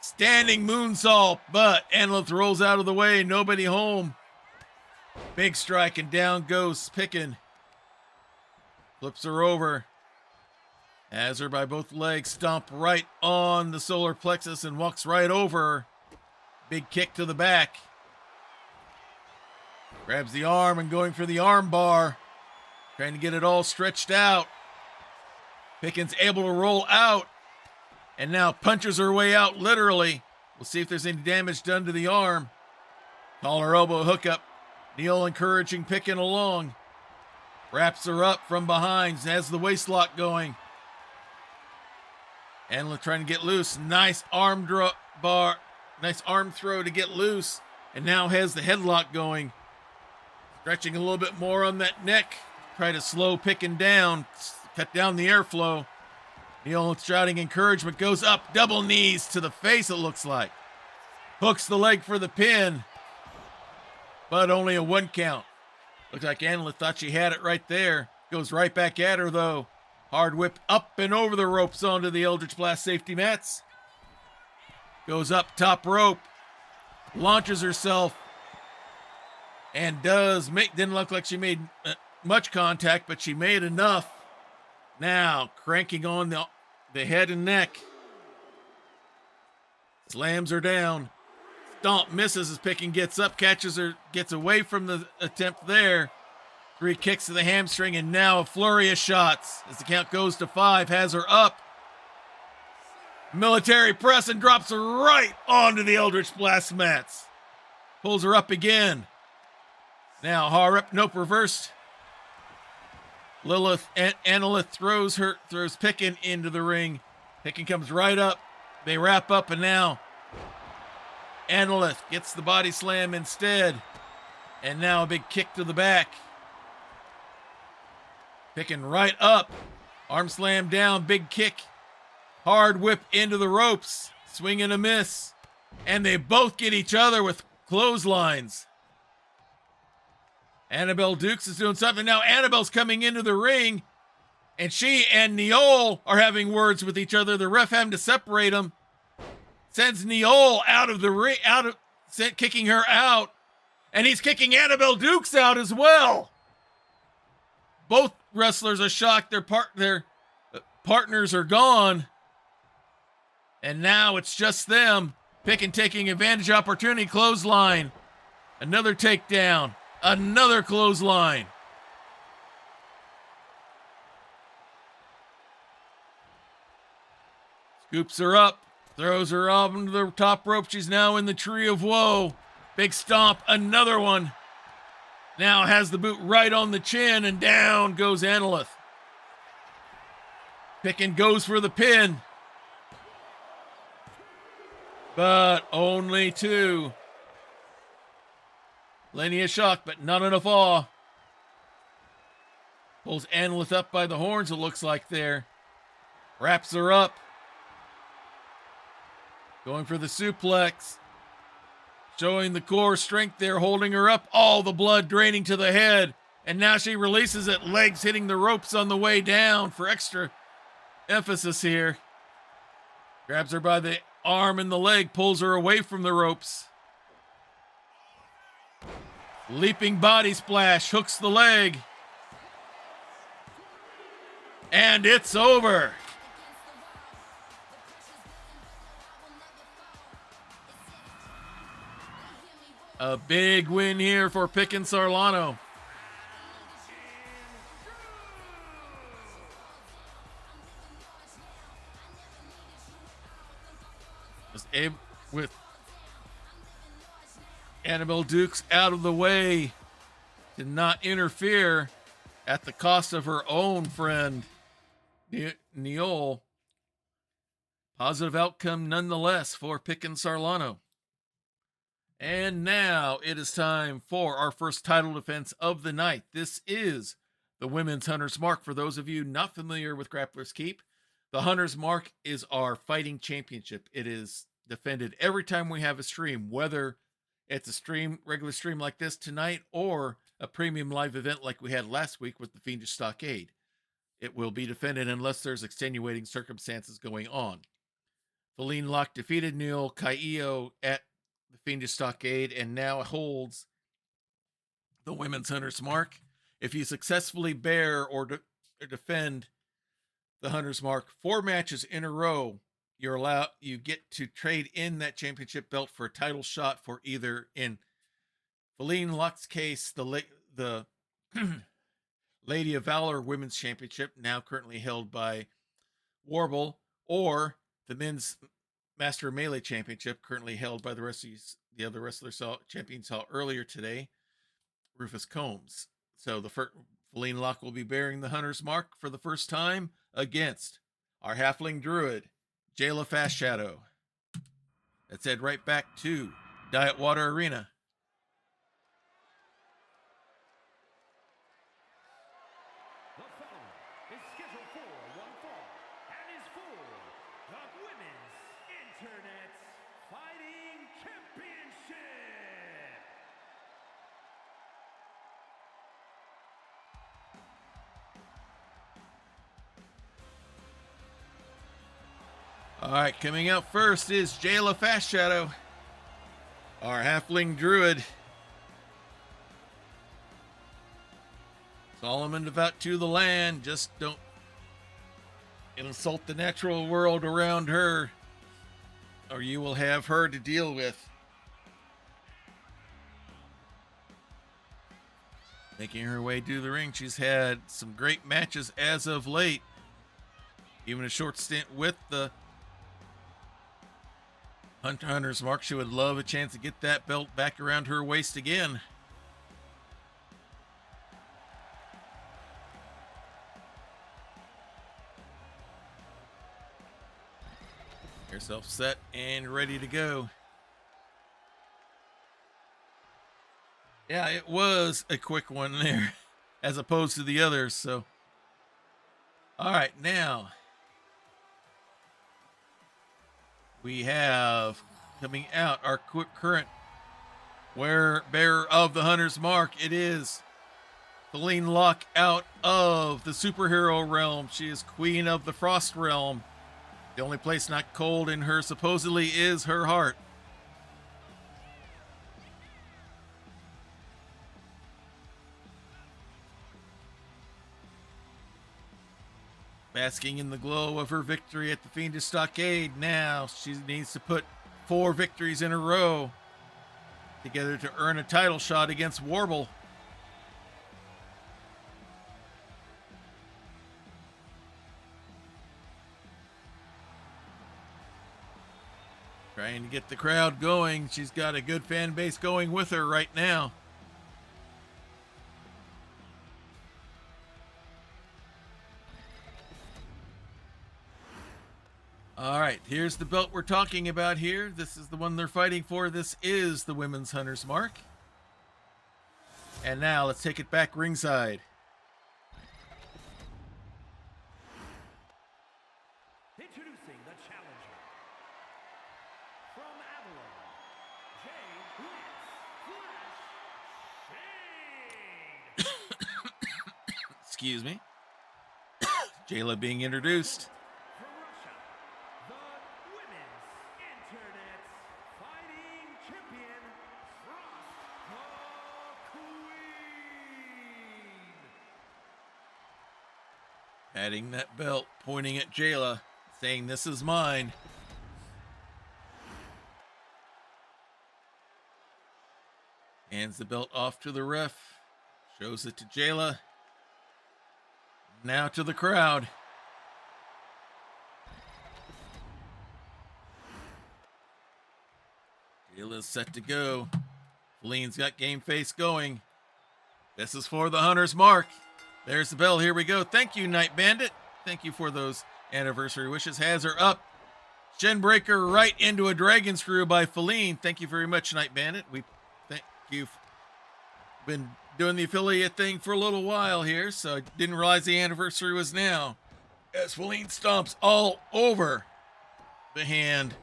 Standing moonsault, but Anlith rolls out of the way. Nobody home. Big strike, and down goes Picken. Flips her over. Has her by both legs. Stomp right on the solar plexus and walks right over her. Big kick to the back. Grabs the arm and going for the arm bar. Trying to get it all stretched out. Pickens able to roll out. And now punches her way out literally. We'll see if there's any damage done to the arm. Collar elbow hookup. Neil encouraging Picken along. Wraps her up from behind. Has the waist lock going. Anla trying to get loose. Nice arm bar. Nice arm throw to get loose. And now has the headlock going. Stretching a little bit more on that neck. Try to slow Picken down. Cut down the airflow. Neil shouting encouragement. Goes up. Double knees to the face, it looks like. Hooks the leg for the pin. But only a 1 count. Looks like Anla thought she had it right there. Goes right back at her, though. Hard whip up and over the ropes onto the Eldritch Blast safety mats. Goes up top rope. Launches herself. And didn't look like she made much contact, but she made enough. Now, cranking on the head and neck. Slams her down. Stomp misses as Picken gets up, catches her, gets away from the attempt there. 3 kicks to the hamstring, and now a flurry of shots. As the count goes to 5, has her up. Military press and drops her right onto the Eldritch Blast mats. Pulls her up again. Now, nope, reversed. Annalith throws Picken into the ring. Picken comes right up. They wrap up, and now Annalith gets the body slam instead. And now a big kick to the back. Picken right up. Arm slam down, big kick. Hard whip into the ropes. Swing and a miss. And they both get each other with clotheslines. Annabelle Dukes is doing something. Now Annabelle's coming into the ring. And she and Neol are having words with each other. The ref having to separate them. Sends Neol out of the ring, kicking her out. And he's kicking Annabelle Dukes out as well. Both wrestlers are shocked. Their partners are gone. And now it's just them. Picken taking advantage opportunity. Clothesline. Another takedown. Another clothesline. Scoops her up. Throws her up into the top rope. She's now in the tree of woe. Big stomp. Another one. Now has the boot right on the chin, and down goes Annalith. Picken goes for the pin. But only 2. Plenty of shock, but not enough awe. Pulls Annalith up by the horns, it looks like there. Wraps her up. Going for the suplex. Showing the core strength there, holding her up. All the blood draining to the head. And now she releases it. Legs hitting the ropes on the way down for extra emphasis here. Grabs her by the arm and the leg. Pulls her away from the ropes. Leaping body splash. Hooks the leg. And it's over. A big win here for Picken Sarlano. Was able, with Annabelle Dukes out of the way, did not interfere at the cost of her own friend, Neol. Positive outcome nonetheless for Picken Sarlano. And now it is time for our first title defense of the night. This is the Women's Hunter's Mark. For those of you not familiar with Grappler's Keep, the Hunter's Mark is our fighting championship. It is defended every time we have a stream, whether It's a regular stream like this tonight, or a premium live event like we had last week with the Fiendish Stockade. It will be defended unless there's extenuating circumstances going on. Feline Locke defeated Neil Caillo at the Fiendish Stockade and now holds the Women's Hunter's Mark. If you successfully bear or defend the Hunter's Mark 4 matches in a row, you get to trade in that championship belt for a title shot for either, in Feline Locke's case, the Lady of Valor Women's Championship, now currently held by Warble, or the Men's Master Melee Championship, currently held by the other wrestler champions saw earlier today, Rufus Combs. So the Feline Locke will be bearing the Hunter's Mark for the first time against our halfling druid, Jayla Fast Shadow. Let's head right back to Diet Water Arena. The following is scheduled for one fall and is for the Women's Internet Fighting Championship. All right, coming out first is Jayla Fast Shadow, our halfling druid. Solemn and devout to the land. Just don't insult the natural world around her, or you will have her to deal with. Making her way to the ring, she's had some great matches as of late. Even a short stint with the Hunter's Mark. She would love a chance to get that belt back around her waist again. Herself set and ready to go. Yeah, it was a quick one there as opposed to the others. So, all right, now we have coming out our current bearer of the Hunter's Mark. It is Feline Locke out of the superhero realm. She is queen of the Frost realm. The only place not cold in her supposedly is her heart. Basking in the glow of her victory at the Fiendish Stockade, now she needs to put 4 victories in a row together to earn a title shot against Warble. Trying to get the crowd going. She's got a good fan base going with her right now. All right, here's the belt we're talking about here. This is the one they're fighting for. This is the Women's Hunter's Mark. And now let's take it back ringside. Introducing the challenger from Avalon, Jay Lance Flash Shade. Excuse me. Jayla being introduced. From Russia, the Women's Internet Fighting Champion, Frost the Queen. Patting that belt, pointing at Jayla, saying, "This is mine." Hands the belt off to the ref, shows it to Jayla. Now to the crowd. Jayla's set to go. Feline's got game face going. This is for the Hunter's Mark. There's the bell. Here we go. Thank you, Night Bandit. Thank you for those anniversary wishes. Has her up. Shin breaker right into a dragon screw by Feline. Thank you very much, Night Bandit. We thank you. Been doing the affiliate thing for a little while here, so I didn't realize the anniversary was now. As Feline stomps all over the hand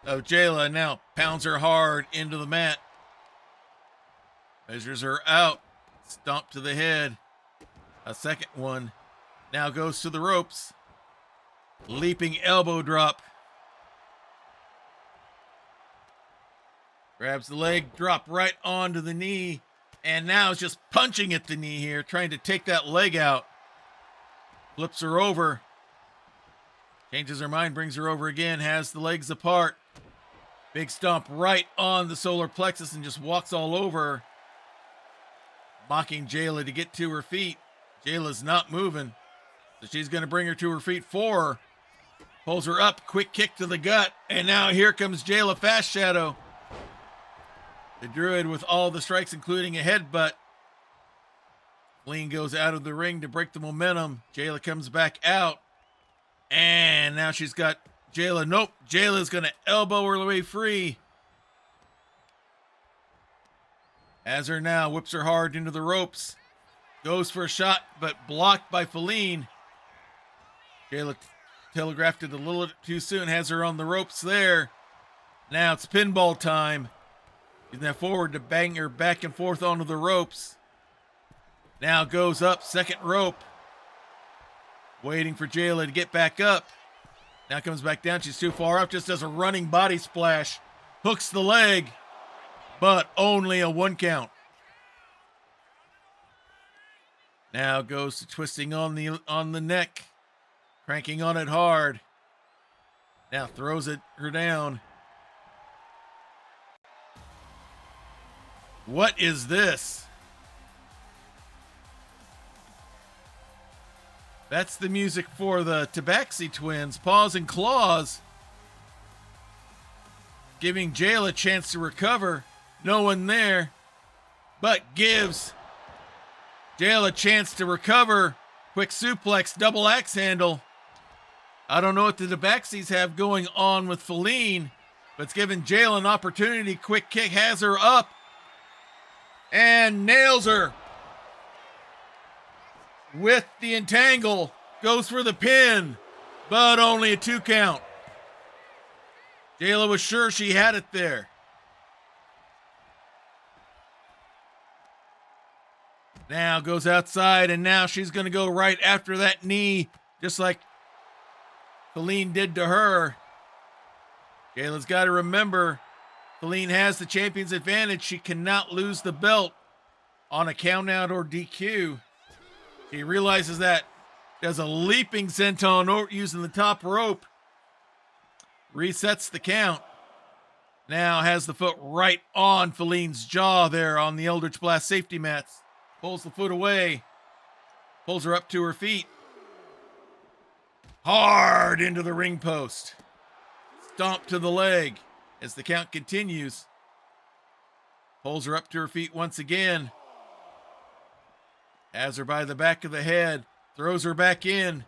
of Jayla, now pounds her hard into the mat. Measures her out. Stomp to the head. A second one. Now goes to the ropes. Leaping elbow drop. Grabs the leg, drop right onto the knee. And now is just punching at the knee here, trying to take that leg out. Flips her over. Changes her mind, brings her over again, has the legs apart. Big stomp right on the solar plexus and just walks all over her. Mocking Jayla to get to her feet. Jayla's not moving, so she's going to bring her to her feet for her. Pulls her up, quick kick to the gut, and now here comes Jayla Fast Shadow. The Druid with all the strikes, including a headbutt. Lean goes out of the ring to break the momentum. Jayla comes back out, and now she's got Jayla. Nope, Jayla's going to elbow her way free. Has her now, whips her hard into the ropes. Goes for a shot, but blocked by Feline. Jayla telegraphed it a little too soon, has her on the ropes there. Now it's pinball time. He's now forward to bang her back and forth onto the ropes. Now goes up, second rope. Waiting for Jayla to get back up. Now comes back down, she's too far up, just does a running body splash. Hooks the leg, but only a 1 count. Now goes to twisting on the neck, cranking on it hard. Now throws her down. What is this? That's the music for the Tabaxi twins, Paws and Claws. Giving Jayla a chance to recover. No one there, but gives Jayla a chance to recover. Quick suplex, double axe handle. I don't know what the Tabaxis have going on with Feline, but it's giving Jayla an opportunity. Quick kick has her up and nails her with the entangle. Goes for the pin, but only a 2 count. Jayla was sure she had it there. Now goes outside, and now she's going to go right after that knee, just like Feline did to her. Jayla's got to remember, Feline has the champion's advantage. She cannot lose the belt on a countout or DQ. She realizes that. Does a leaping senton using the top rope. Resets the count. Now has the foot right on Feline's jaw there on the Eldritch Blast safety mats. Pulls the foot away. Pulls her up to her feet. Hard into the ring post. Stomp to the leg as the count continues. Pulls her up to her feet once again. Has her by the back of the head. Throws her back in.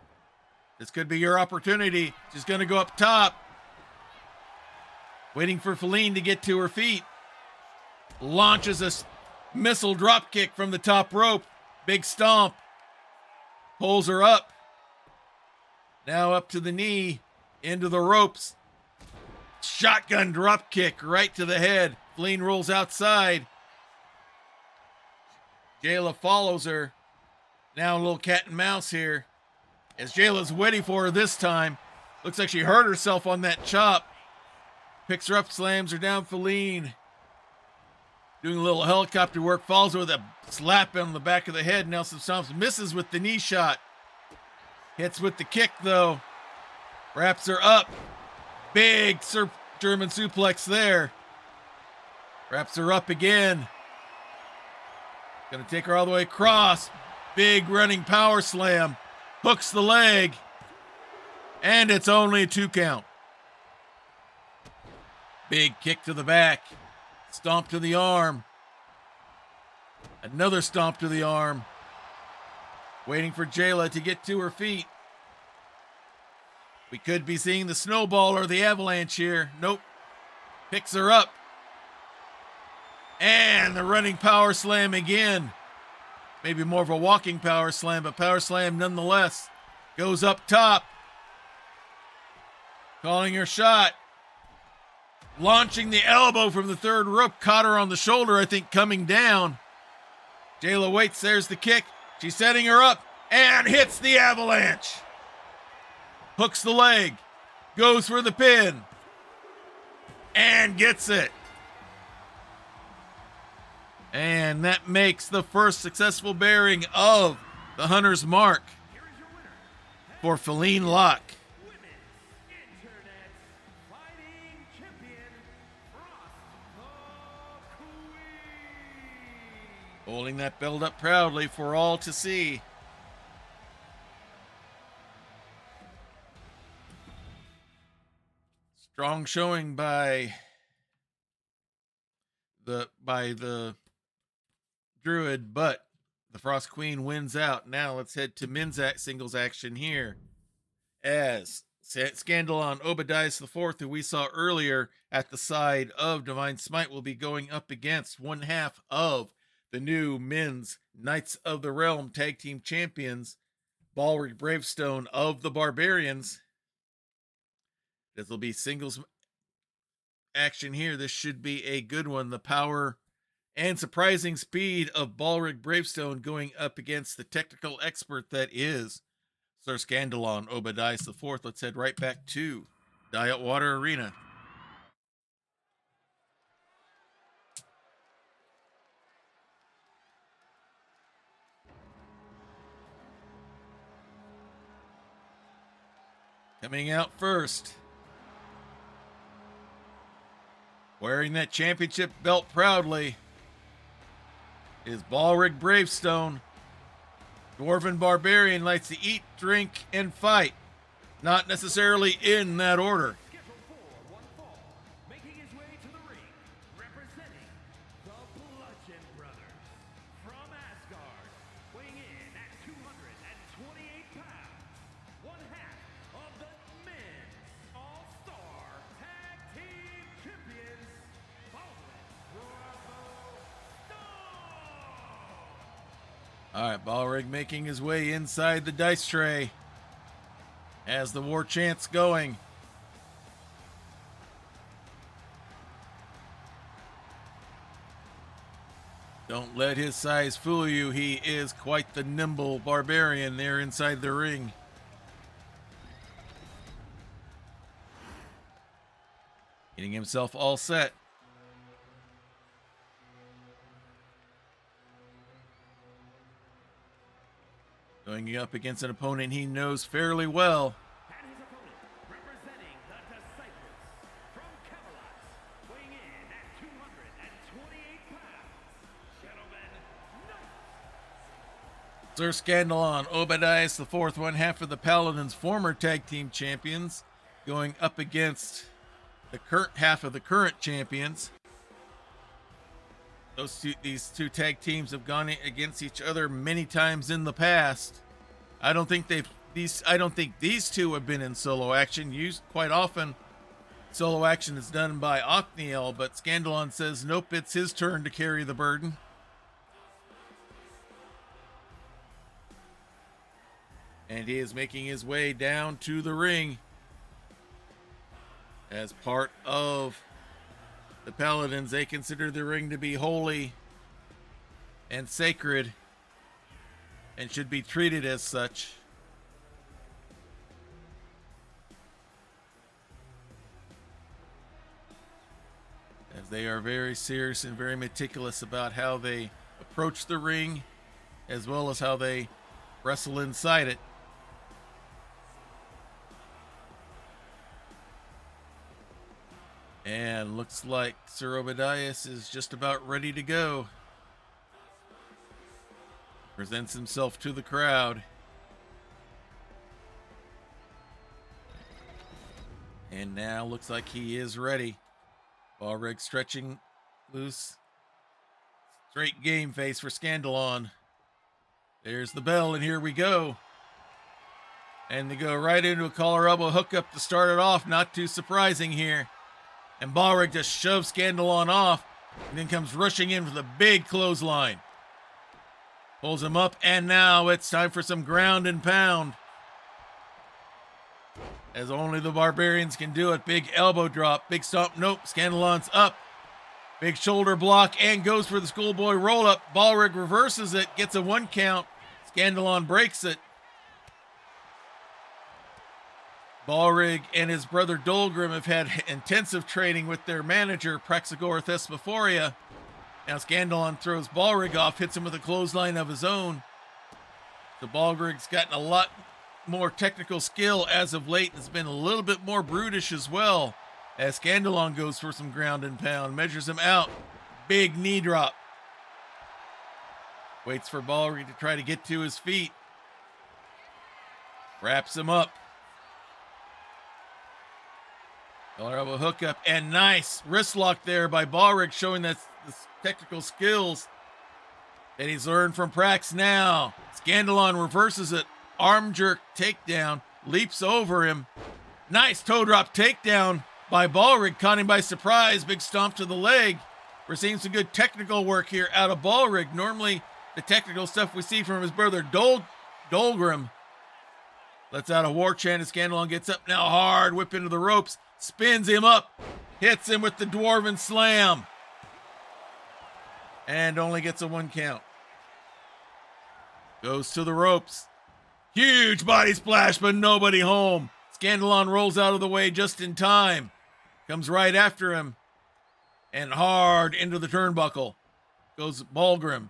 This could be your opportunity. She's going to go up top. Waiting for Feline to get to her feet. Launches a missile drop kick from the top rope. Big stomp. Pulls her up. Now up to the knee. Into the ropes. Shotgun drop kick right to the head. Feline rolls outside. Jayla follows her. Now a little cat and mouse here. As Jayla's waiting for her this time. Looks like she hurt herself on that chop. Picks her up, slams her down. Feline doing a little helicopter work. Falls her with a slap on the back of the head. Nelson Stomps misses with the knee shot. Hits with the kick though. Wraps her up. Big German suplex there. Wraps her up again. Gonna take her all the way across. Big running power slam. Hooks the leg. And it's only a 2 count. Big kick to the back. Stomp to the arm. Another stomp to the arm. Waiting for Jayla to get to her feet. We could be seeing the snowball or the avalanche here. Nope. Picks her up. And the running power slam again. Maybe more of a walking power slam, but power slam nonetheless. Goes up top. Calling her shot. Launching the elbow from the third rope. Caught her on the shoulder, I think, coming down. Jayla waits. There's the kick. She's setting her up and hits the avalanche. Hooks the leg. Goes for the pin. And gets it. And that makes the first successful bearing of the Hunter's Mark for Feline Locke. Holding that belt up proudly for all to see. Strong showing by the Druid, but the Frost Queen wins out. Now let's head to men's singles action here, as Scandalon Obadias IV, who we saw earlier at the side of Divine Smite, will be going up against one half of the new men's Knights of the Realm Tag Team Champions, Balric Bravestone of the Barbarians. This will be singles action here. This should be a good one. The power and surprising speed of Balric Bravestone going up against the technical expert that is Sir Scandalon Obadias IV. Let's head right back to Diet Water Arena. Coming out first, wearing that championship belt proudly, is Balric Bravestone. Dwarven Barbarian likes to eat, drink, and fight. Not necessarily in that order. Scheduled for one fall, making his way to the ring, representing the Bludgeon Brothers. From Asgard, weighing in at 228 pounds, one half of the Men's All-Star Tag Team Champions, Baldwin Bravo Stone! All right, Balric making his way inside the dice tray as the war chant's going. Don't let his size fool you. He is quite the nimble barbarian there inside the ring. Getting himself all set. Going up against an opponent he knows fairly well. And his opponent, representing the Disciples, from Camelot, weighing in at 228 pounds, Gentlemen Knights. Sir Scandalon Obadias IV, one half of the Paladins' former tag team champions, going up against the current half of the current champions. These two tag teams have gone against each other many times in the past. I don't think these two have been in solo action. Used quite often, solo action is done by Othniel, but Scandalon says nope, it's his turn to carry the burden. And he is making his way down to the ring as part of the Paladins. They consider the ring to be holy and sacred and should be treated as such. As they are very serious and very meticulous about how they approach the ring, as well as how they wrestle inside it. And looks like Sir Obadias is just about ready to go. Presents himself to the crowd. And now looks like he is ready. Balric stretching loose. Straight game face for Scandalon. There's the bell, and here we go. And they go right into a collar elbow hookup to start it off. Not too surprising here. And Balric just shoves Scandalon off and then comes rushing in with a big clothesline. Pulls him up, and now it's time for some ground and pound. As only the Barbarians can do it. Big elbow drop, big stomp. Nope, Scandalon's up. Big shoulder block and goes for the schoolboy roll up. Ballrig reverses it, gets a 1 count. Scandalon breaks it. Ballrig and his brother Dolgrim have had intensive training with their manager, Praxagora Thesmophoria. Now Scandalon throws Ballrig off, hits him with a clothesline of his own. So Ballrig's gotten a lot more technical skill as of late. Has been a little bit more brutish as well. As Scandalon goes for some ground and pound, measures him out. Big knee drop. Waits for Ballrig to try to get to his feet. Wraps him up. Collar elbow hookup and nice wrist lock there by Ballrig, showing that the technical skills that he's learned from Prax now. Scandalon reverses it. Arm jerk takedown. Leaps over him. Nice toe drop takedown by Ballrig, caught him by surprise. Big stomp to the leg. We're seeing some good technical work here out of Ballrig. Normally, the technical stuff we see from his brother Dolgrim. Lets out a war chant as Scandalon gets up now hard. Whip into the ropes. Spins him up. Hits him with the Dwarven Slam. And only gets a 1 count. Goes to the ropes. Huge body splash, but nobody home. Scandalon rolls out of the way just in time. Comes right after him. And hard into the turnbuckle. Goes Ballgrim.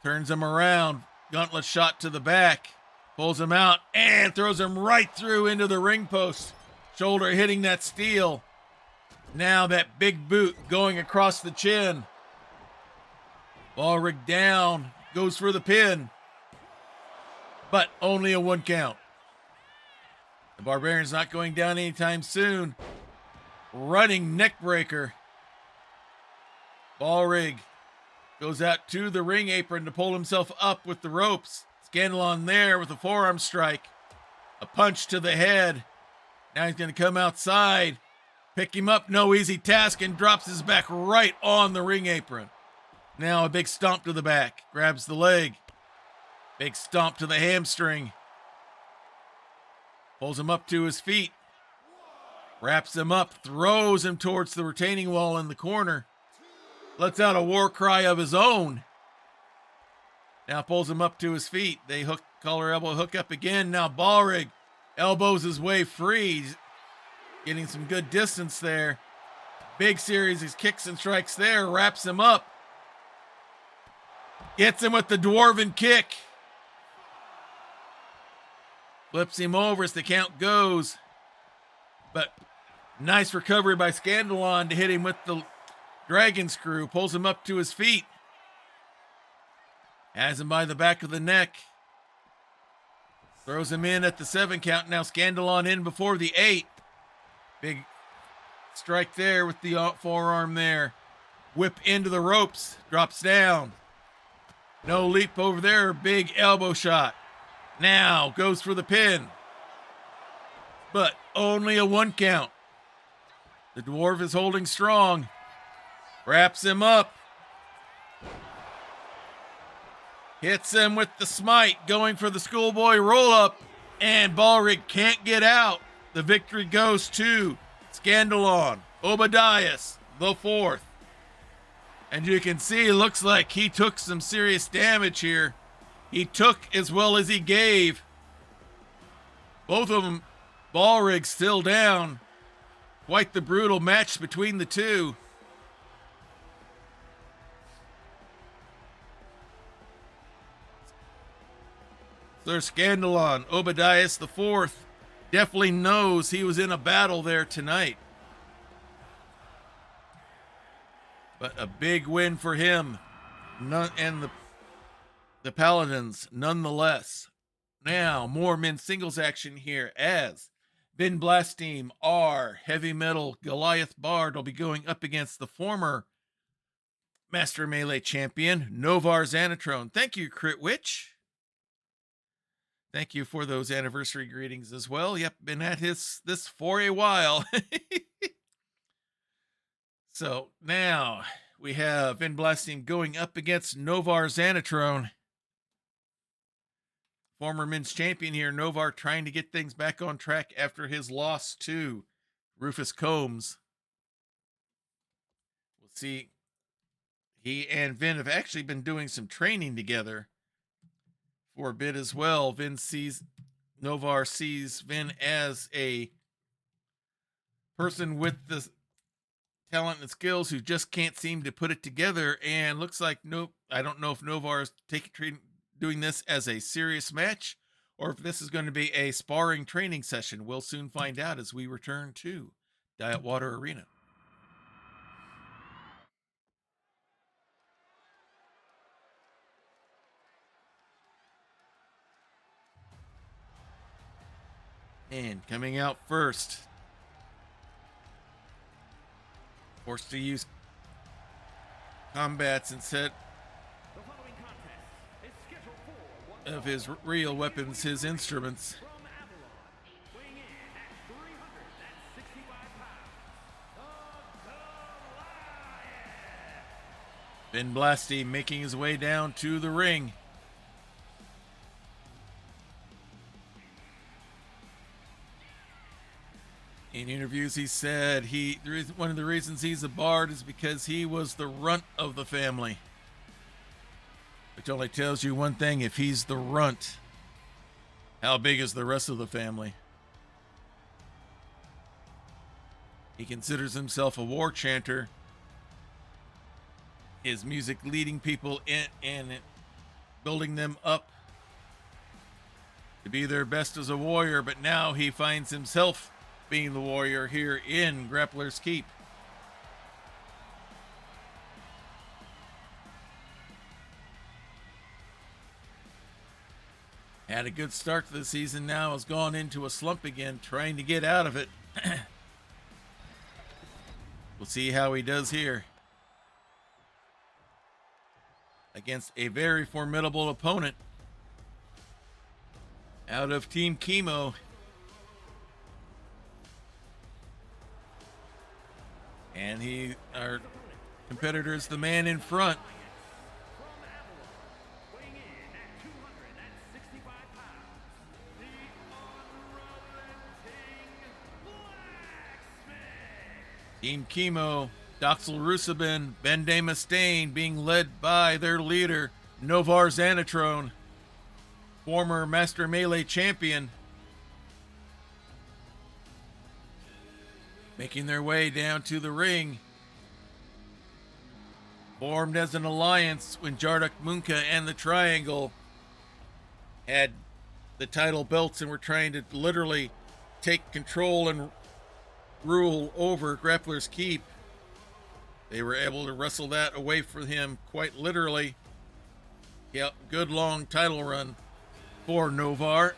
Turns him around. Gauntlet shot to the back. Pulls him out and throws him right through into the ring post. Shoulder hitting that steel. Now that big boot going across the chin. Ballrig down. Goes for the pin. But only a 1 count. The Barbarian's not going down anytime soon. Running neck breaker. Ballrig goes out to the ring apron to pull himself up with the ropes. Scandalon there with a forearm strike. A punch to the head. Now he's going to come outside. Pick him up, no easy task, and drops his back right on the ring apron. Now a big stomp to the back. Grabs the leg. Big stomp to the hamstring. Pulls him up to his feet. Wraps him up. Throws him towards the retaining wall in the corner. Lets out a war cry of his own. Now pulls him up to his feet. They hook, collar elbow hook up again. Now Ballrig elbows his way free. He's getting some good distance there. Big series, his kicks and strikes there. Wraps him up. Gets him with the Dwarven kick. Flips him over as the count goes. But nice recovery by Scandalon to hit him with the dragon screw. Pulls him up to his feet. Has him by the back of the neck. Throws him in at the 7 count. Now Scandalon in before the 8. Big strike there with the forearm there. Whip into the ropes. Drops down. No leap over there. Big elbow shot. Now goes for the pin. But only a 1 count. The dwarf is holding strong. Wraps him up. Hits him with the smite. Going for the schoolboy roll up. And Ballrig can't get out. The victory goes to Scandalon Obadias the 4th. And you can see it looks like he took some serious damage here. He took as well as he gave. Both of them, Ballrig still down. Quite the brutal match between the two. There's Scandalon Obadias the 4th. Definitely knows he was in a battle there tonight. But a big win for him. And the Paladins nonetheless. Now, more men's singles action here as Vin Blastim, our heavy metal Goliath Bard, will be going up against the former Master Melee champion, Novar Xanatrone. Thank you, Crit Witch. Thank you for those anniversary greetings as well. Yep, been at this for a while. So now we have Vin Blastim going up against Novar Xanatrone. Former men's champion here, Novar, trying to get things back on track after his loss to Rufus Combs. We'll See, he and Vin have actually been doing some training together for a bit as well. Novar sees Vin as a person with the talent and skills who just can't seem to put it together. And looks like I don't know if Novar is doing this as a serious match or if this is going to be a sparring training session. We'll soon find out as we return to Diet Water Arena. And coming out first, forced to use combats instead The following contest is scheduled for one of his real weapons, his instruments. from Avalon, weighing in at 365 pounds, the Goliath. Vin Blasty making his way down to the ring. In interviews, he said one of the reasons he's a bard is because he was the runt of the family. Which only tells you one thing: if he's the runt, how big is the rest of the family? He considers himself a war chanter. His music leading people in and building them up to be their best as a warrior, but now he finds himself being the warrior here in Grappler's Keep. Had a good start to the season, now has gone into a slump again, trying to get out of it. We'll see how he does here against a very formidable opponent out of Team Chemo. And our competitor is the man in front. From Avalon, weighing in at 265 pounds, the unrelenting Blacksmith. Team Chemo, Doxel Rusabin, Bende Mustaine being led by their leader, Novar Xanatron, former Master Melee champion. Making their way down to the ring. Formed as an alliance when Jarduk Munka and the Triangle had the title belts and were trying to literally take control and rule over Grappler's Keep. They were able to wrestle that away from him quite literally. Yeah, good long title run for Novar.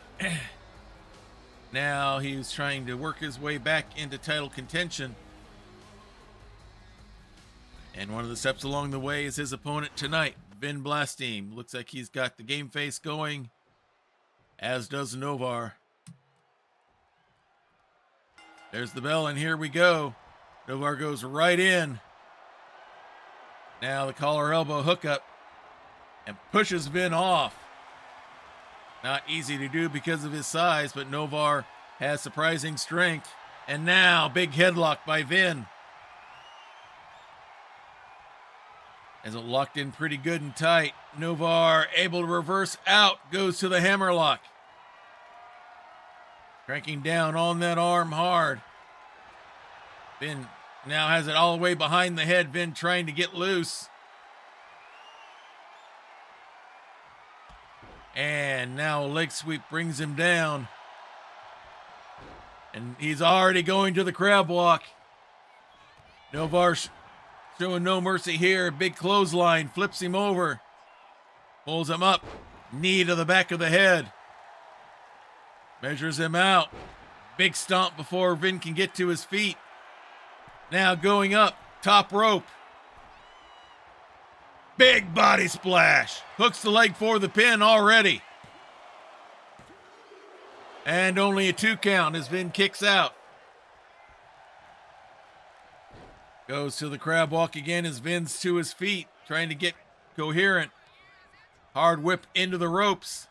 Now he's trying to work his way back into title contention. And one of the steps along the way is his opponent tonight, Vin Blasty. Looks like he's got the game face going, as does Novar. There's the bell, and here we go. Novar goes right in. Now the collar elbow hookup and pushes Vin off. Not easy to do because of his size, but Novar has surprising strength. And now, big headlock by Vin. As it locked in pretty good and tight, Novar able to reverse out, goes to the hammerlock. Cranking down on that arm hard. Vin now has it all the way behind the head. Vin trying to get loose. And now a leg sweep brings him down. And he's already going to the crab walk. Novar showing no mercy here. Big clothesline, flips him over. Pulls him up. Knee to the back of the head. Measures him out. Big stomp before Vin can get to his feet. Now going up, top rope. Big body splash. Hooks the leg for the pin already. And only a 2 count as Vin kicks out. Goes to the crab walk again as Vin's to his feet, trying to get coherent. Hard whip into the ropes.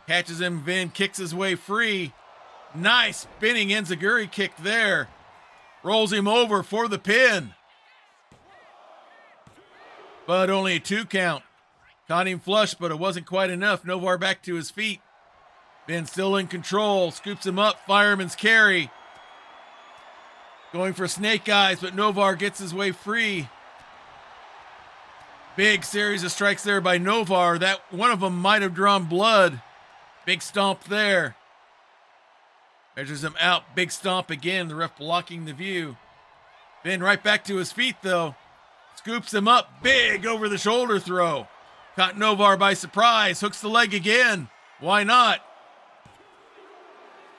Catches him, Vin kicks his way free. Nice spinning enziguri kick there. Rolls him over for the pin. but only a 2 count. Caught him flush, but it wasn't quite enough. Novar back to his feet. Finn still in control, scoops him up, fireman's carry. Going for snake eyes, but Novar gets his way free. Big series of strikes there by Novar. That one of them might have drawn blood. Big stomp there. Measures him out, big stomp again, the ref blocking the view. Finn right back to his feet though. Scoops him up, big over the shoulder throw. Caught Novar by surprise, hooks the leg again. Why not?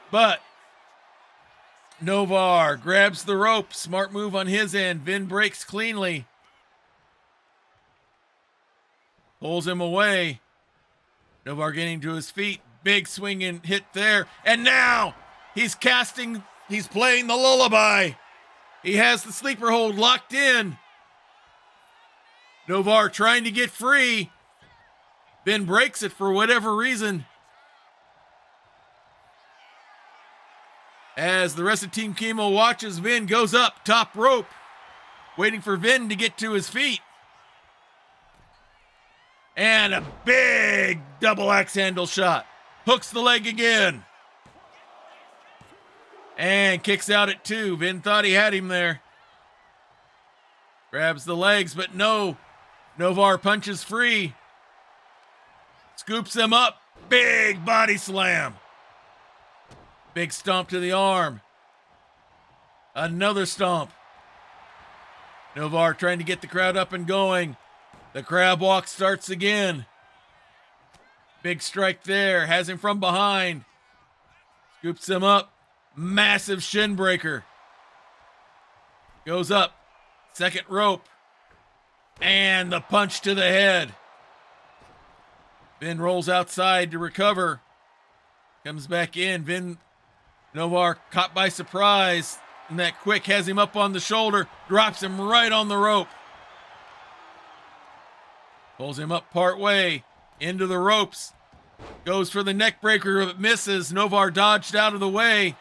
But Novar grabs the rope. Smart move on his end. Vin breaks cleanly. Pulls him away. Novar getting to his feet. Big swing and hit there. And now he's playing the lullaby. He has the sleeper hold locked in. Novar trying to get free. Vin breaks it for whatever reason. As the rest of Team Chemo watches, Vin goes up, top rope, waiting for Vin to get to his feet. And a big double axe handle shot. Hooks the leg again. And kicks out at 2. Vin thought he had him there. Grabs the legs, but no. Novar punches free. Scoops him up. Big body slam. Big stomp to the arm. Another stomp. Novar trying to get the crowd up and going. The crab walk starts again. Big strike there. Has him from behind. Scoops him up. Massive shin breaker. Goes up. Second rope. And the punch to the head. Vin rolls outside to recover. Comes back in. Novar caught by surprise, and that quick has him up on the shoulder, drops him right on the rope. Pulls him up part way, into the ropes, goes for the neck breaker, but misses. Novar dodged out of the way.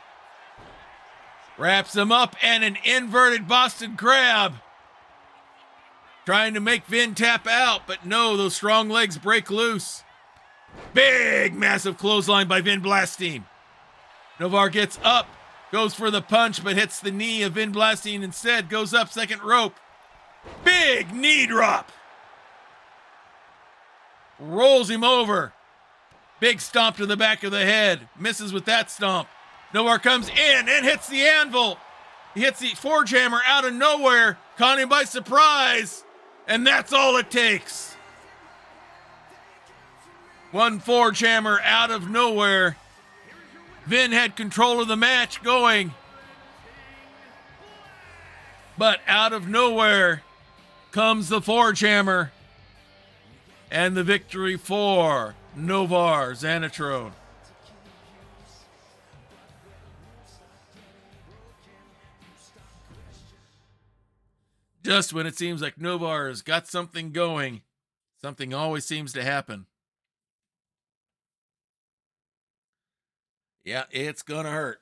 Wraps him up, and an inverted Boston Crab. Trying to make Vin tap out, but no, those strong legs break loose. Big, massive clothesline by Vin Blastine. Novar gets up, goes for the punch, but hits the knee of Vin Blastine instead. Goes up, second rope. Big knee drop. Rolls him over. Big stomp to the back of the head. Misses with that stomp. Novar comes in and hits the anvil. He hits the forge hammer out of nowhere. Caught him by surprise. And that's all it takes. One forge hammer out of nowhere. Vin had control of the match going. But out of nowhere comes the forge hammer. And the victory for Novar Xanatrone. Just when it seems like Novar has got something going, something always seems to happen. Yeah, it's gonna hurt.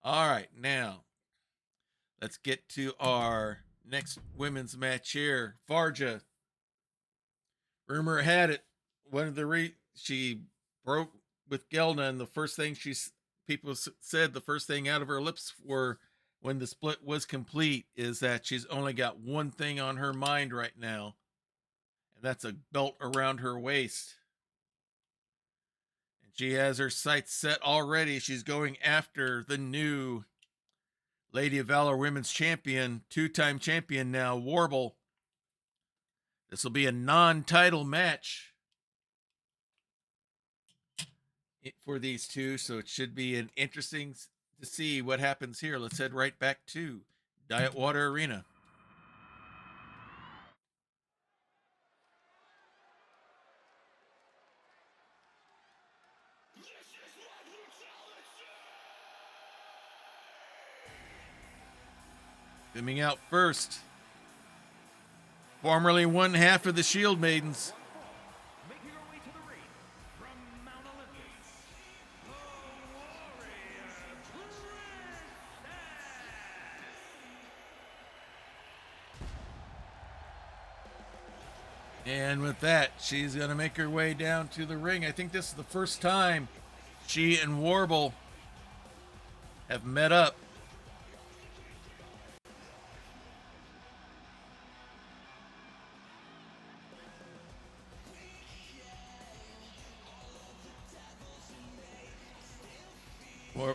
All right, now let's get to our next women's match here. Farja. Rumor had it she broke with Gelna, and the first thing people said, the first thing out of her lips were when the split was complete is that she's only got one thing on her mind right now, and that's a belt around her waist. She has her sights set already. She's going after the new Lady of Valor Women's Champion, 2-time champion now, Warble. This will be a non-title match for these two, so it should be an interesting to see what happens here. Let's head right back to Diet Water Arena. Coming out first, formerly one half of the Shield Maidens. Making her way to the ring from Mount Olympus, the Warrior Princess. And with that, she's going to make her way down to the ring. I think this is the first time she and Warble have met up.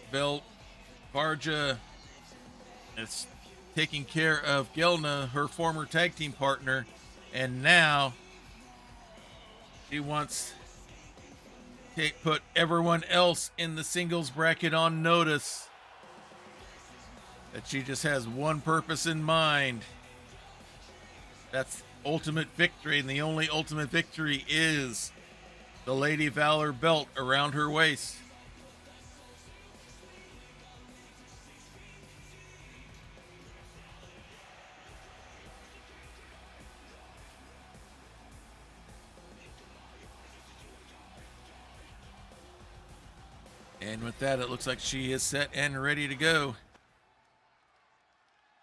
Bill Varja is taking care of Gelna, her former tag team partner, and now she wants to put everyone else in the singles bracket on notice that she just has one purpose in mind. That's ultimate victory, and the only ultimate victory is the Lady Valor belt around her waist. And with that, it looks like she is set and ready to go.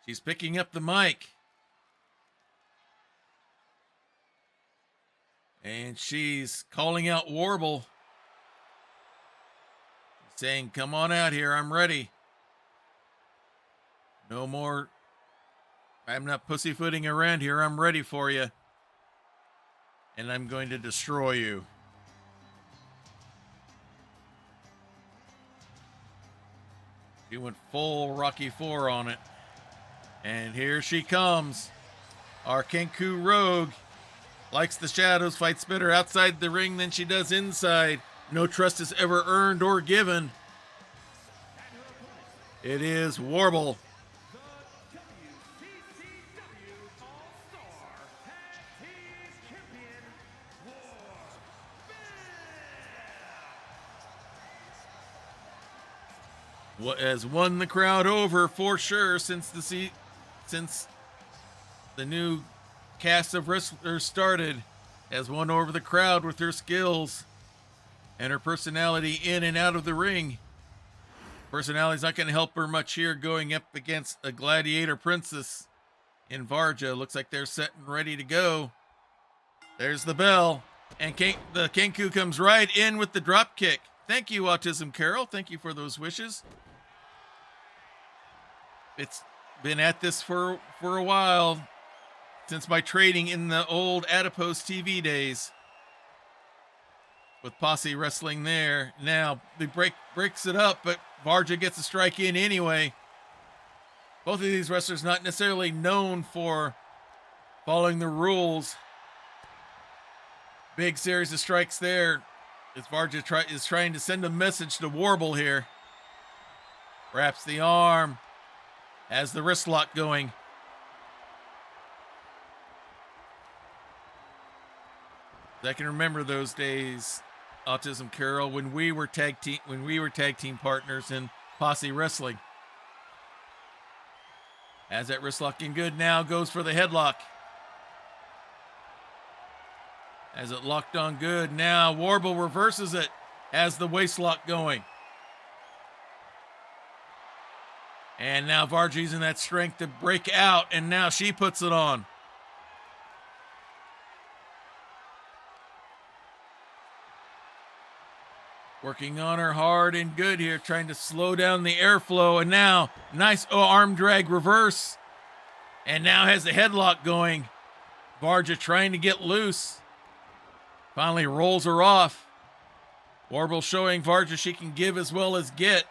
She's picking up the mic. And she's calling out Warble, saying, "Come on out here, I'm ready. No more, I'm not pussyfooting around here, I'm ready for you. And I'm going to destroy you." She went full Rocky IV on it. And here she comes. Our Kenku Rogue likes the shadows, fights better outside the ring than she does inside. No trust is ever earned or given. It is Warble. The WCCW All-Star Tag Team Champion, Has won the crowd over for sure since the new cast of wrestlers started. Has won over the crowd with her skills and her personality in and out of the ring. Personality's not going to help her much here going up against a gladiator princess in Varja. Looks like they're set and ready to go. There's the bell, and the Kenku comes right in with the drop kick. Thank you, Autism Carol. Thank you for those wishes. It's been at this for a while, since my trading in the old Adipose TV days with Posse Wrestling there. Now the breaks it up, but Varja gets a strike in anyway. Both of these wrestlers not necessarily known for following the rules. Big series of strikes there as Varja is trying to send a message to Warble here. Wraps the arm. Has the wrist lock going. I can remember those days, Autism Carol, when we were tag team partners in Posse Wrestling. Has that wrist lock in good now, goes for the headlock. Has it locked on good. Now Warble reverses it. Has the waist lock going. And now Varja using that strength to break out, and now she puts it on. Working on her hard and good here, trying to slow down the airflow, and now nice arm drag reverse. And now has the headlock going. Varja trying to get loose. Finally rolls her off. Warble showing Varja she can give as well as get.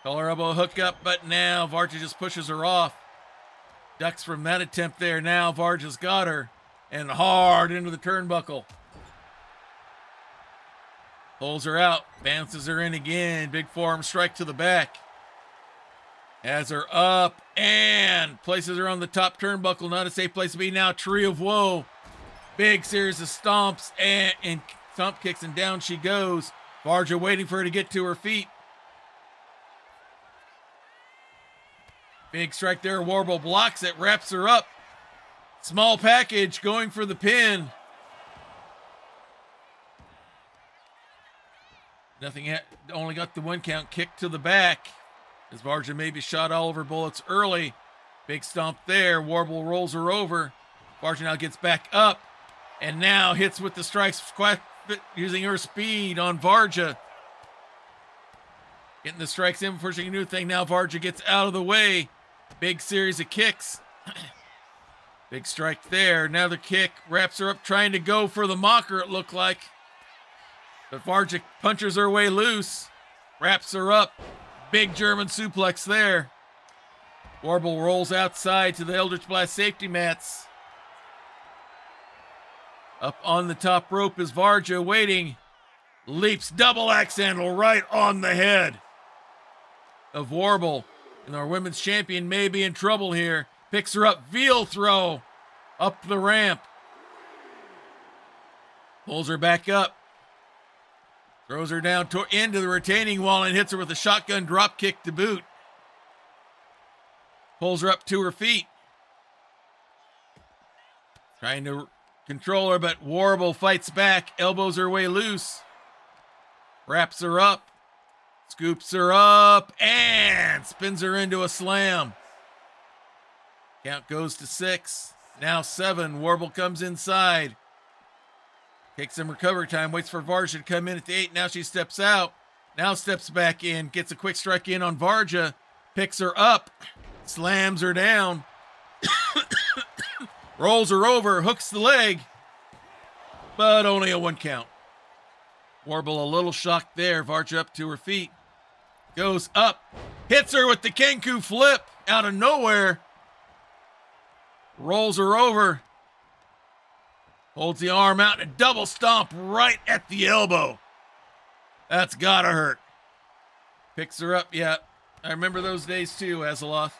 Collar elbow hook up, but now Varja just pushes her off. Ducks from that attempt there. Now Varja's got her. And hard into the turnbuckle. Pulls her out. Bounces her in again. Big forearm strike to the back. Has her up and places her on the top turnbuckle. Not a safe place to be now. Tree of Woe. Big series of stomps and stomp kicks, and down she goes. Varja waiting for her to get to her feet. Big strike there. Warble blocks it, wraps her up. Small package going for the pin. Only got the one count. Kick to the back as Varja maybe shot all of her bullets early. Big stomp there. Warble rolls her over. Varja now gets back up and now hits with the strikes, using her speed on Varja. Getting the strikes in before she can do anything. Now Varja gets out of the way. Big series of kicks. Big strike there. Another kick. Wraps her up, trying to go for the mocker, it looked like. But Varja punches her way loose. Wraps her up. Big German suplex there. Warble rolls outside to the Eldritch Blast safety mats. Up on the top rope is Varja waiting. Leaps double axe handle right on the head of Warble. And our women's champion may be in trouble here. Picks her up, veal throw up the ramp. Pulls her back up. Throws her down into the retaining wall and hits her with a shotgun drop kick to boot. Pulls her up to her feet. Trying to control her, but Warble fights back, elbows her way loose. Wraps her up. Scoops her up and spins her into a slam. Count goes to 6. Now 7. Warble comes inside. Takes some recovery time. Waits for Varja to come in at the 8. Now she steps out. Now steps back in. Gets a quick strike in on Varja. Picks her up. Slams her down. Rolls her over. Hooks the leg. But only a 1 count. Warble a little shocked there. Varja up to her feet. Goes up. Hits her with the Kenku flip out of nowhere. Rolls her over. Holds the arm out and a double stomp right at the elbow. That's gotta hurt. Picks her up. Yeah, I remember those days too, Azeloth.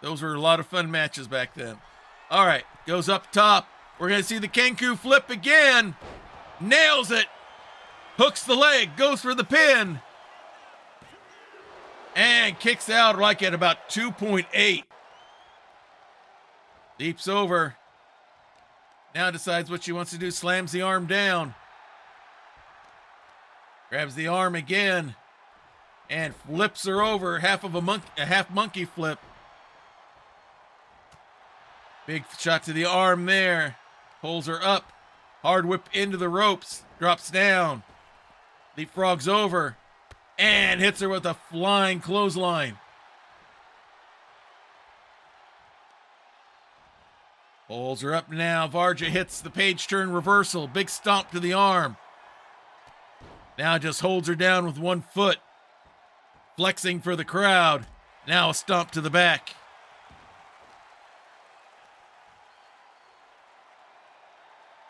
Those were a lot of fun matches back then. All right, goes up top. We're going to see the Kenku flip again. Nails it. Hooks the leg. Goes for the pin. And kicks out like at about 2.8. Leaps over. Now decides what she wants to do. Slams the arm down. Grabs the arm again. And flips her over. A half monkey flip. Big shot to the arm there. Pulls her up. Hard whip into the ropes. Drops down. Leapfrogs over. And hits her with a flying clothesline. Pulls her up now. Varja hits the page turn reversal. Big stomp to the arm. Now just holds her down with 1 foot. Flexing for the crowd. Now a stomp to the back.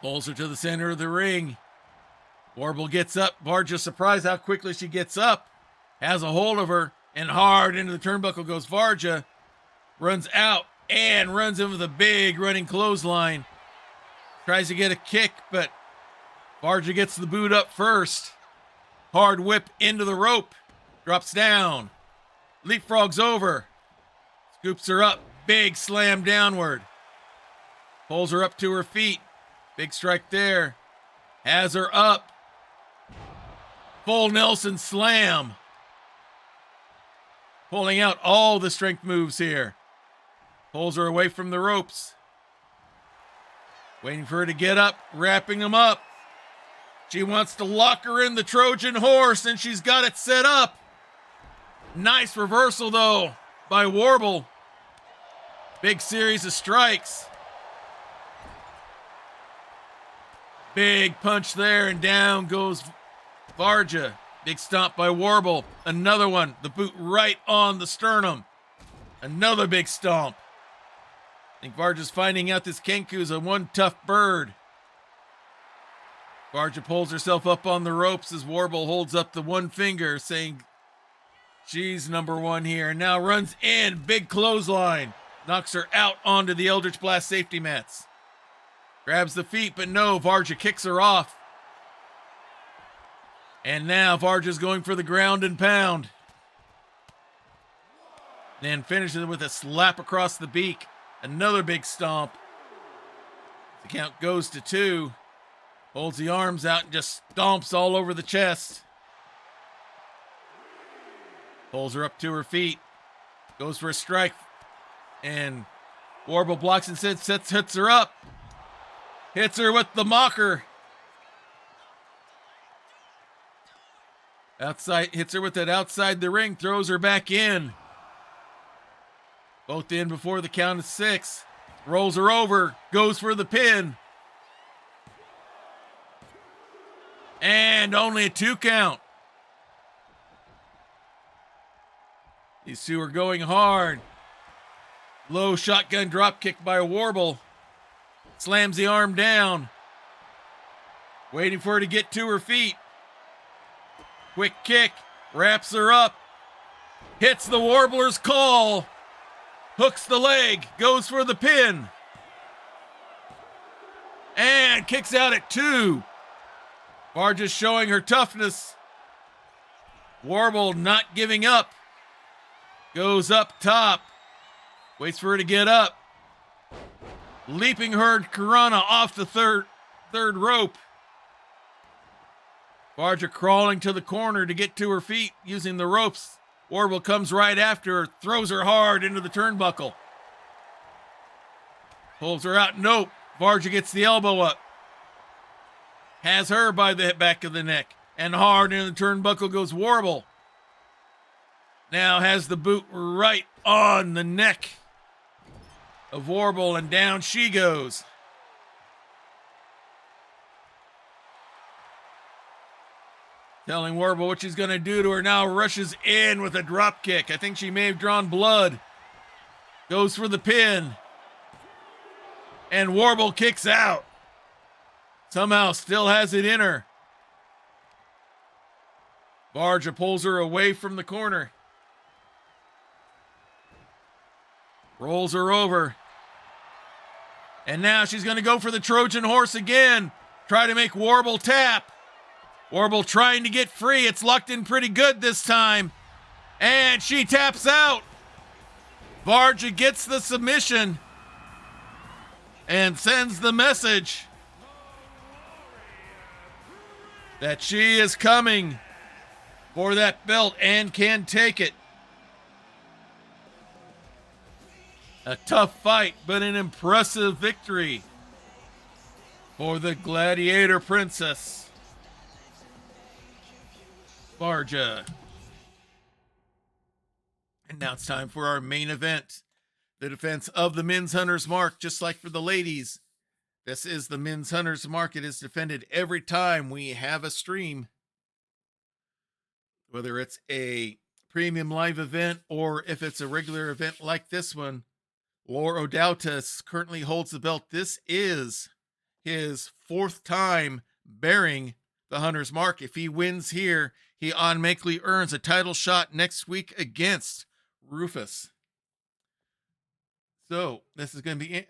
Pulls her to the center of the ring. Warble gets up. Varja surprised how quickly she gets up. Has a hold of her. And hard into the turnbuckle goes Varja. Runs out. And runs in with a big running clothesline. Tries to get a kick, but Varja gets the boot up first. Hard whip into the rope. Drops down. Leapfrogs over. Scoops her up. Big slam downward. Pulls her up to her feet. Big strike there. Has her up. Full Nelson slam. Pulling out all the strength moves here. Pulls her away from the ropes. Waiting for her to get up, wrapping them up. She wants to lock her in the Trojan horse, and she's got it set up. Nice reversal, though, by Warble. Big series of strikes. Big punch there, and down goes Varja. Big stomp by Warble. Another one. The boot right on the sternum. Another big stomp. I think Varja's finding out this Kenku's a one tough bird. Varja pulls herself up on the ropes as Warble holds up the 1 finger, saying she's number 1 here. And now runs in. Big clothesline. Knocks her out onto the Eldritch Blast safety mats. Grabs the feet, but no, Varja kicks her off. And now Varja's going for the ground and pound. Then finishes it with a slap across the beak. Another big stomp. The count goes to 2. Holds the arms out and just stomps all over the chest. Pulls her up to her feet. Goes for a strike. And Warble blocks and hits her up. Hits her with the mocker. Outside, hits her with it outside the ring, throws her back in. Both in before the count of 6. Rolls her over, goes for the pin. And only a 2 count. These two are going hard. Low shotgun drop kick by Warble. Slams the arm down. Waiting for her to get to her feet. Quick kick. Wraps her up. Hits the Warbler's call. Hooks the leg. Goes for the pin. And kicks out at 2. Bar just showing her toughness. Warble not giving up. Goes up top. Waits for her to get up. Leaping her Karana off the third rope. Barja crawling to the corner to get to her feet using the ropes. Warble comes right after her, throws her hard into the turnbuckle. Pulls her out. Nope. Barja gets the elbow up. Has her by the back of the neck. And hard into the turnbuckle goes Warble. Now has the boot right on the neck of Warble, and down she goes. Telling Warble what she's going to do to her now. Rushes in with a drop kick. I think she may have drawn blood. Goes for the pin. And Warble kicks out. Somehow still has it in her. Barja pulls her away from the corner. Rolls her over. And now she's going to go for the Trojan horse again. Try to make Warble tap. Warble trying to get free. It's locked in pretty good this time. And she taps out. Barja gets the submission. And sends the message that she is coming for that belt and can take it. A tough fight, but an impressive victory for the Gladiator Princess, Barja. And now it's time for our main event, the defense of the Men's Hunter's Mark. Just like for the ladies, this is the Men's Hunter's Mark. It is defended every time we have a stream, whether it's a premium live event or if it's a regular event like this one. Lor Odautas currently holds the belt. This is his 4th time bearing the Hunter's Mark. If he wins here, he automatically earns a title shot next week against Rufus. So this is going to be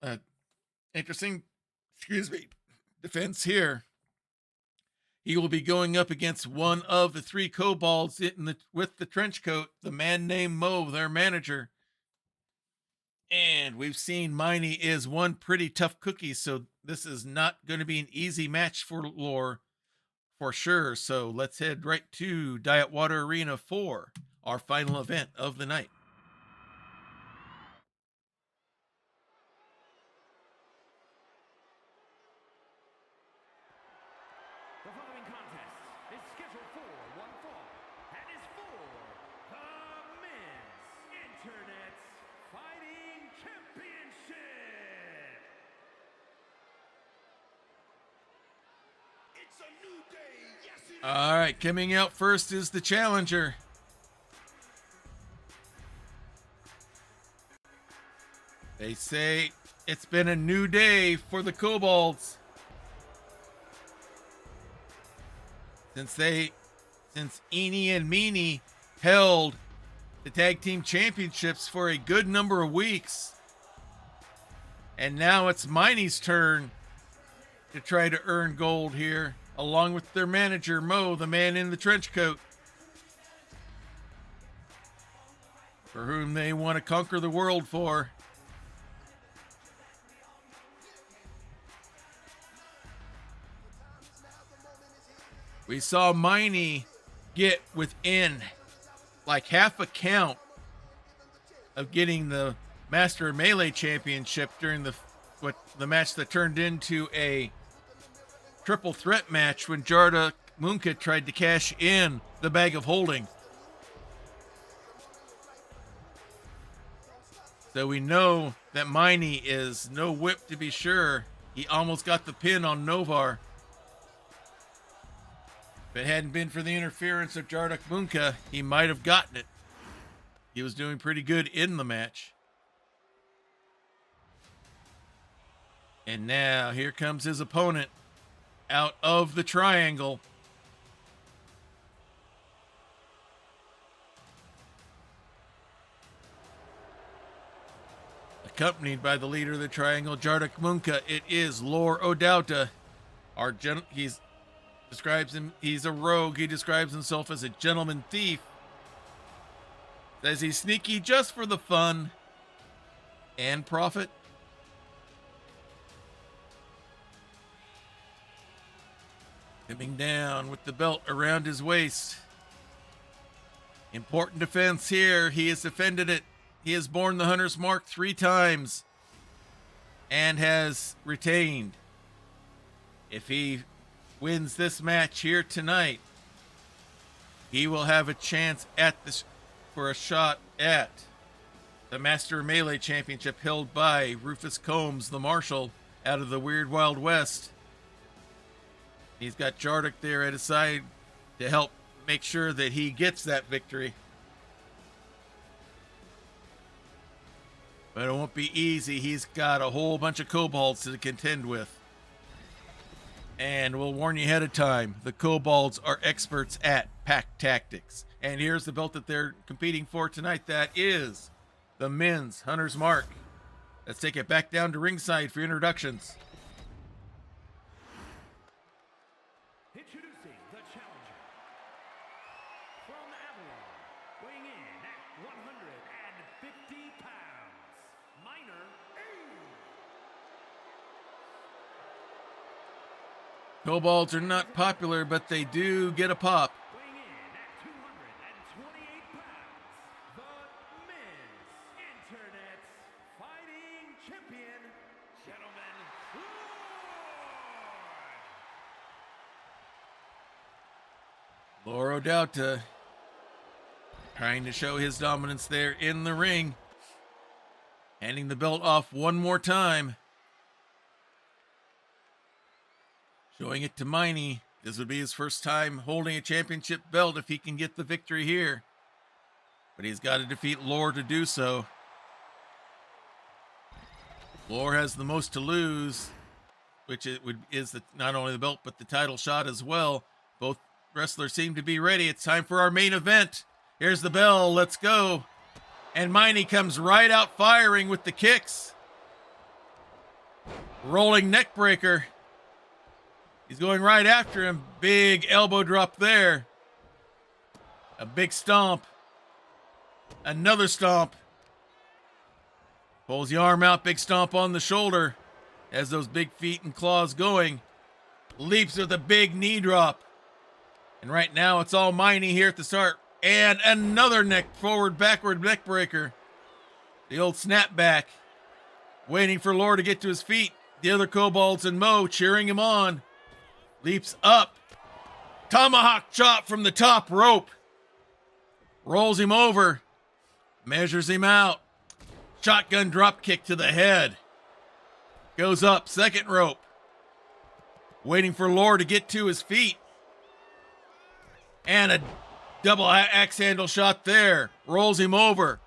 a interesting, defense here. He will be going up against one of the 3 kobolds with the trench coat, the man named Mo, their manager. And we've seen Miney is one pretty tough cookie, so this is not going to be an easy match for Lore for sure. So let's head right to Diet Water Arena for our final event of the night. The following contest is scheduled for one fall and is for the Men's Internet's Fighting Championship. It's a new day. Yes, it is. All right, coming out first is the challenger. They say it's been a new day for the kobolds. Since Eenie and Meanie held the tag team championships for a good number of weeks. And now it's Miney's turn to try to earn gold here, along with their manager, Mo, the man in the trench coat, for whom they want to conquer the world for. We saw Miney get within like half a count of getting the Master Melee Championship during the match that turned into a triple threat match when Jarda Munka tried to cash in the bag of holding. So we know that Miney is no whip to be sure. He almost got the pin on Novar. If it hadn't been for the interference of Jardak Munka, he might have gotten it. He was doing pretty good in the match. And now here comes his opponent out of the triangle. Accompanied by the leader of the triangle, Jardak Munka, it is Lor O'Dowta. He's a rogue. He describes himself as a gentleman thief. Says he's sneaky just for the fun and profit. Coming down with the belt around his waist. Important defense here. He has defended it. He has borne the Hunter's Mark 3 times and has retained. If he wins this match here tonight, he will have a chance for a shot at the Master Melee Championship held by Rufus Combs, the Marshal, out of the Weird Wild West. He's got Jardak there at his side to help make sure that he gets that victory. But it won't be easy. He's got a whole bunch of kobolds to contend with. And we'll warn you ahead of time, the kobolds are experts at pack tactics. And here's the belt that they're competing for tonight. That is the men's Hunter's Mark. Let's take it back down to ringside for introductions. Introducing the challenger. From Avalon, weighing in at 150 pounds, Minor A. Kobolds are not popular, but they do get a pop. Weighing in at 228 pounds, the men's Internet's fighting champion, gentlemen, Lor O'Dowta trying to show his dominance there in the ring. Handing the belt off one more time. Showing it to Miney. This would be his first time holding a championship belt if he can get the victory here. But he's got to defeat Lor to do so. Lor has the most to lose, which is not only the belt, but the title shot as well. Both wrestlers seem to be ready. It's time for our main event. Here's the bell. Let's go. And Miney comes right out firing with the kicks. Rolling neck breaker. He's going right after him. Big elbow drop there. A big stomp. Another stomp. Pulls the arm out. Big stomp on the shoulder. Has those big feet and claws going. Leaps with a big knee drop. And right now it's all Miney here at the start. And another backward neck breaker. The old snapback. Waiting for Lor to get to his feet. The other kobolds and Mo cheering him on. Leaps up. Tomahawk chop from the top rope. Rolls him over. Measures him out. Shotgun drop kick to the head. Goes up. Second rope. Waiting for Lor to get to his feet. And a double axe handle shot there. Rolls him over.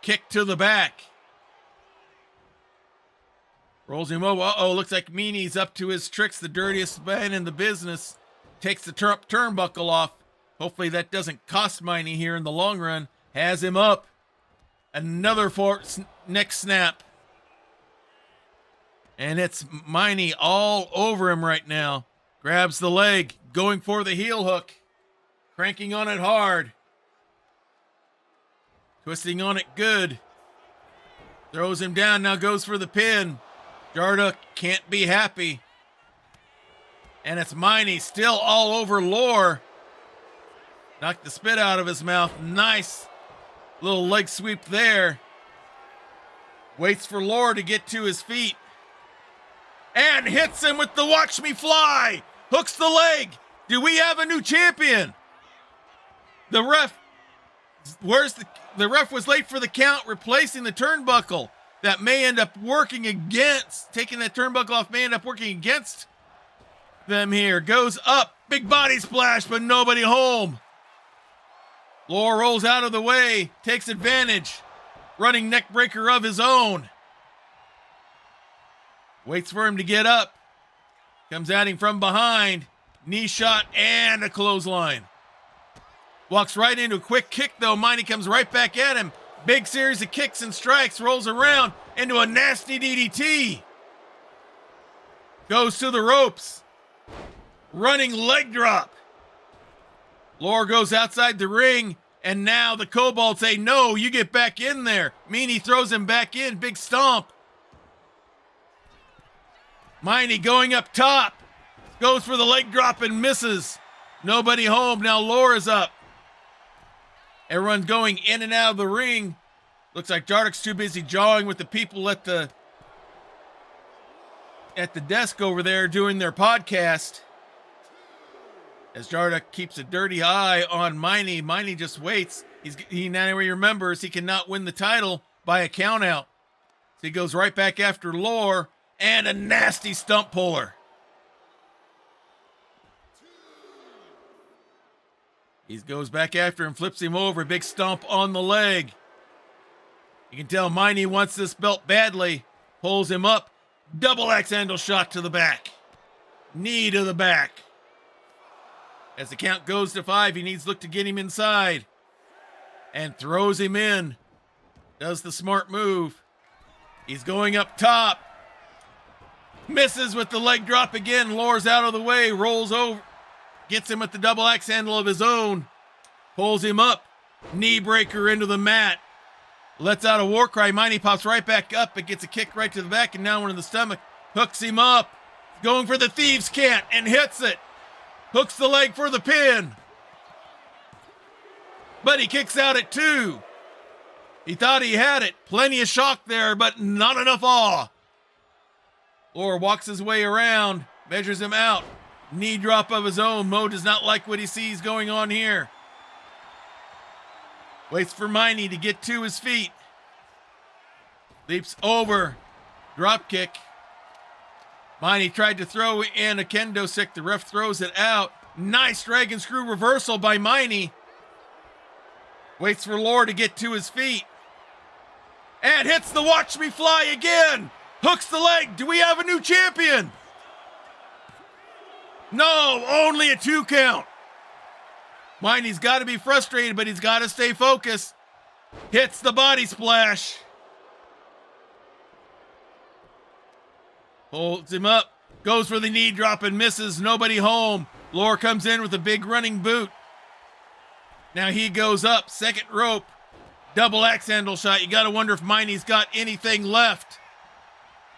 Kick to the back. Rolls him over. Uh-oh, looks like Meanie's up to his tricks. The dirtiest man in the business. Takes the turnbuckle off. Hopefully that doesn't cost Miney here in the long run. Has him up. Another neck snap. And it's Miney all over him right now. Grabs the leg. Going for the heel hook. Cranking on it hard. Twisting on it good. Throws him down. Now goes for the pin. Jarda can't be happy. And it's Miney still all over Lor. Knocked the spit out of his mouth. Nice little leg sweep there. Waits for Lore to get to his feet. And hits him with the watch me fly. Hooks the leg. Do we have a new champion? The ref, the ref was late for the count, replacing the turnbuckle. That may end up working against, taking that turnbuckle off may end up working against them here. Goes up, big body splash, but nobody home. Lore rolls out of the way, takes advantage. Running neck breaker of his own. Waits for him to get up. Comes at him from behind. Knee shot and a clothesline. Walks right into a quick kick though. Miney comes right back at him. Big series of kicks and strikes. Rolls around into a nasty DDT. Goes to the ropes. Running leg drop. Lore goes outside the ring. And now the Kobolds say, no, you get back in there. Meanie throws him back in. Big stomp. Miney going up top. Goes for the leg drop and misses. Nobody home. Now Lore is up. Everyone's going in and out of the ring. Looks like Jardak's too busy jawing with the people at the desk over there doing their podcast. As Jardak keeps a dirty eye on Miney. Miney just waits. He now remembers he cannot win the title by a count out. So he goes right back after Lore and a nasty stump puller. He goes back after him, flips him over, big stomp on the leg. You can tell Miney wants this belt badly. Pulls him up, double axe handle shot to the back. Knee to the back. As the count goes to 5, he needs to look to get him inside. And throws him in. Does the smart move. He's going up top. Misses with the leg drop again. Lore's out of the way, rolls over. Gets him with the double axe handle of his own. Pulls him up. Knee breaker into the mat. Lets out a war cry. Miney pops right back up, but gets a kick right to the back and now one in the stomach. Hooks him up. Going for the thieves' cant and hits it. Hooks the leg for the pin. But he kicks out at 2. He thought he had it. Plenty of shock there, but not enough awe. Lore walks his way around. Measures him out. Knee drop of his own. Mo does not like what he sees going on here. Waits for Miney to get to his feet. Leaps over. Drop kick. Miney tried to throw in a kendo stick. The ref throws it out. Nice dragon screw reversal by Miney. Waits for Lore to get to his feet. And hits the watch me fly again. Hooks the leg. Do we have a new champion? No, only a 2 count. Miney's got to be frustrated, but he's got to stay focused. Hits the body splash. Holds him up. Goes for the knee drop and misses. Nobody home. Lore comes in with a big running boot. Now he goes up. Second rope. Double axe handle shot. You got to wonder if Miney's got anything left.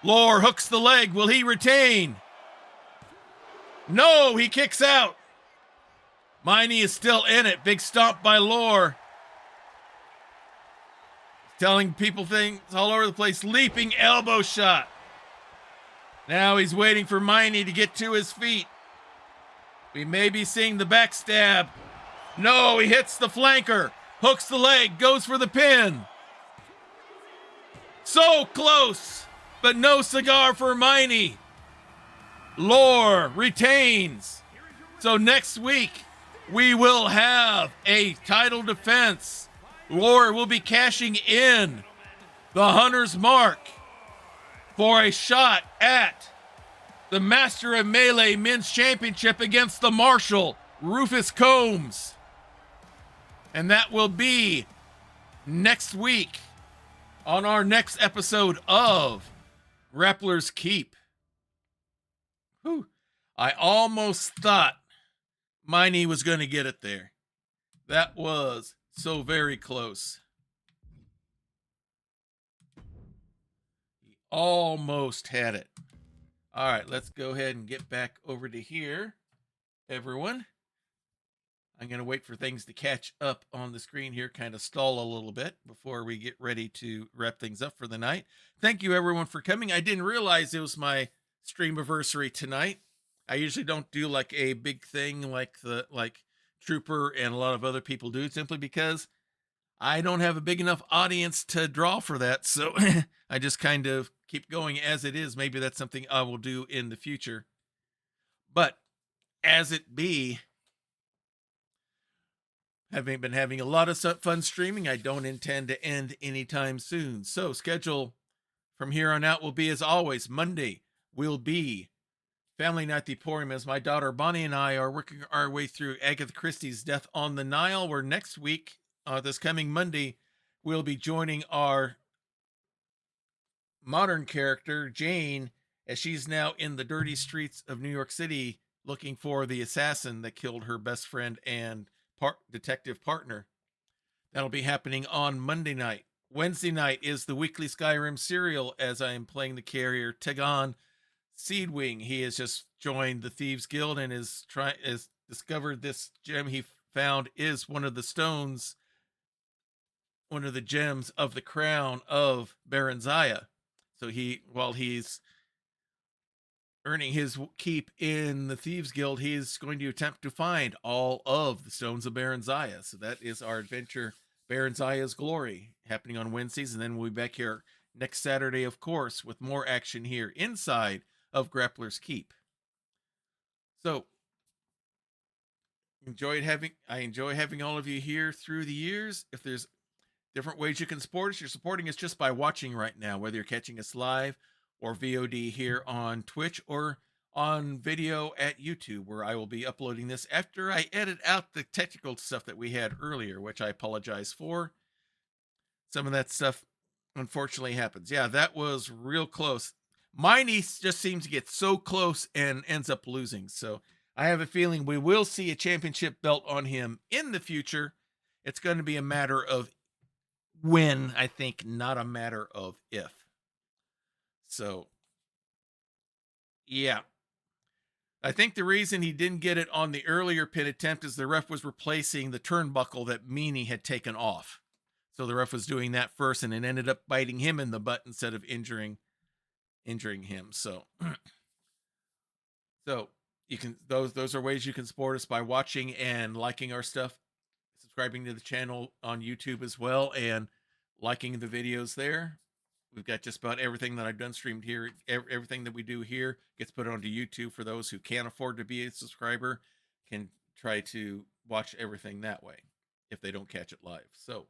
Lore hooks the leg. Will he retain? No, he kicks out. Miney is still in it. Big stomp by Lore. Telling people things all over the place. Leaping elbow shot. Now he's waiting for Miney to get to his feet. We may be seeing the backstab. No, he hits the flanker. Hooks the leg. Goes for the pin. So close, but no cigar for Miney. Lore retains. So next week, we will have a title defense. Lore will be cashing in the Hunter's Mark for a shot at the Master of Melee Men's Championship against the Marshal, Rufus Combs. And that will be next week on our next episode of Grappler's Keep. Whew. I almost thought Miney was going to get it there. That was so very close. He almost had it. All right, let's go ahead and get back over to here, everyone. I'm going to wait for things to catch up on the screen here, kind of stall a little bit before we get ready to wrap things up for the night. Thank you everyone for coming. I didn't realize it was my stream anniversary tonight. I usually don't do like a big thing like Trooper and a lot of other people do, simply because I don't have a big enough audience to draw for that. So I just kind of keep going as it is. Maybe that's something I will do in the future. But as it be, having been having a lot of fun streaming, I don't intend to end anytime soon. So schedule from here on out will be, as always, Monday will be Family Night at the Emporium, as my daughter Bonnie and I are working our way through Agatha Christie's Death on the Nile, where next week, this coming Monday, we'll be joining our modern character, Jane, as she's now in the dirty streets of New York City looking for the assassin that killed her best friend and detective partner. That'll be happening on Monday night. Wednesday night is the weekly Skyrim serial, as I am playing the carrier Tegon Seedwing. He has just joined the Thieves Guild and is discovered this gem he found is one of the stones, one of the gems of the crown of Baron Zaya. So while he's earning his keep in the Thieves Guild, he's going to attempt to find all of the stones of Baron Zaya. So that is our adventure, Baron Zaya's Glory, happening on Wednesdays. And then we'll be back here next Saturday, of course, with more action here inside of Grappler's Keep. So I enjoy having all of you here through the years. If there's different ways you can support us, you're supporting us just by watching right now, whether you're catching us live or VOD here on Twitch or on video at YouTube, where I will be uploading this after I edit out the technical stuff that we had earlier, which I apologize for. Some of that stuff unfortunately happens. Yeah, that was real close. My niece just seems to get so close and ends up losing. So I have a feeling we will see a championship belt on him in the future. It's going to be a matter of when, I think, not a matter of if. So, yeah. I think the reason he didn't get it on the earlier pin attempt is the ref was replacing the turnbuckle that Meanie had taken off. So the ref was doing that first, and it ended up biting him in the butt instead of injuring him. So, so you can those are ways you can support us by watching and liking our stuff, subscribing to the channel on YouTube as well, and liking the videos there. We've got just about everything that I've done streamed here. Everything that we do here gets put onto YouTube for those who can't afford to be a subscriber, can try to watch everything that way if they don't catch it live. So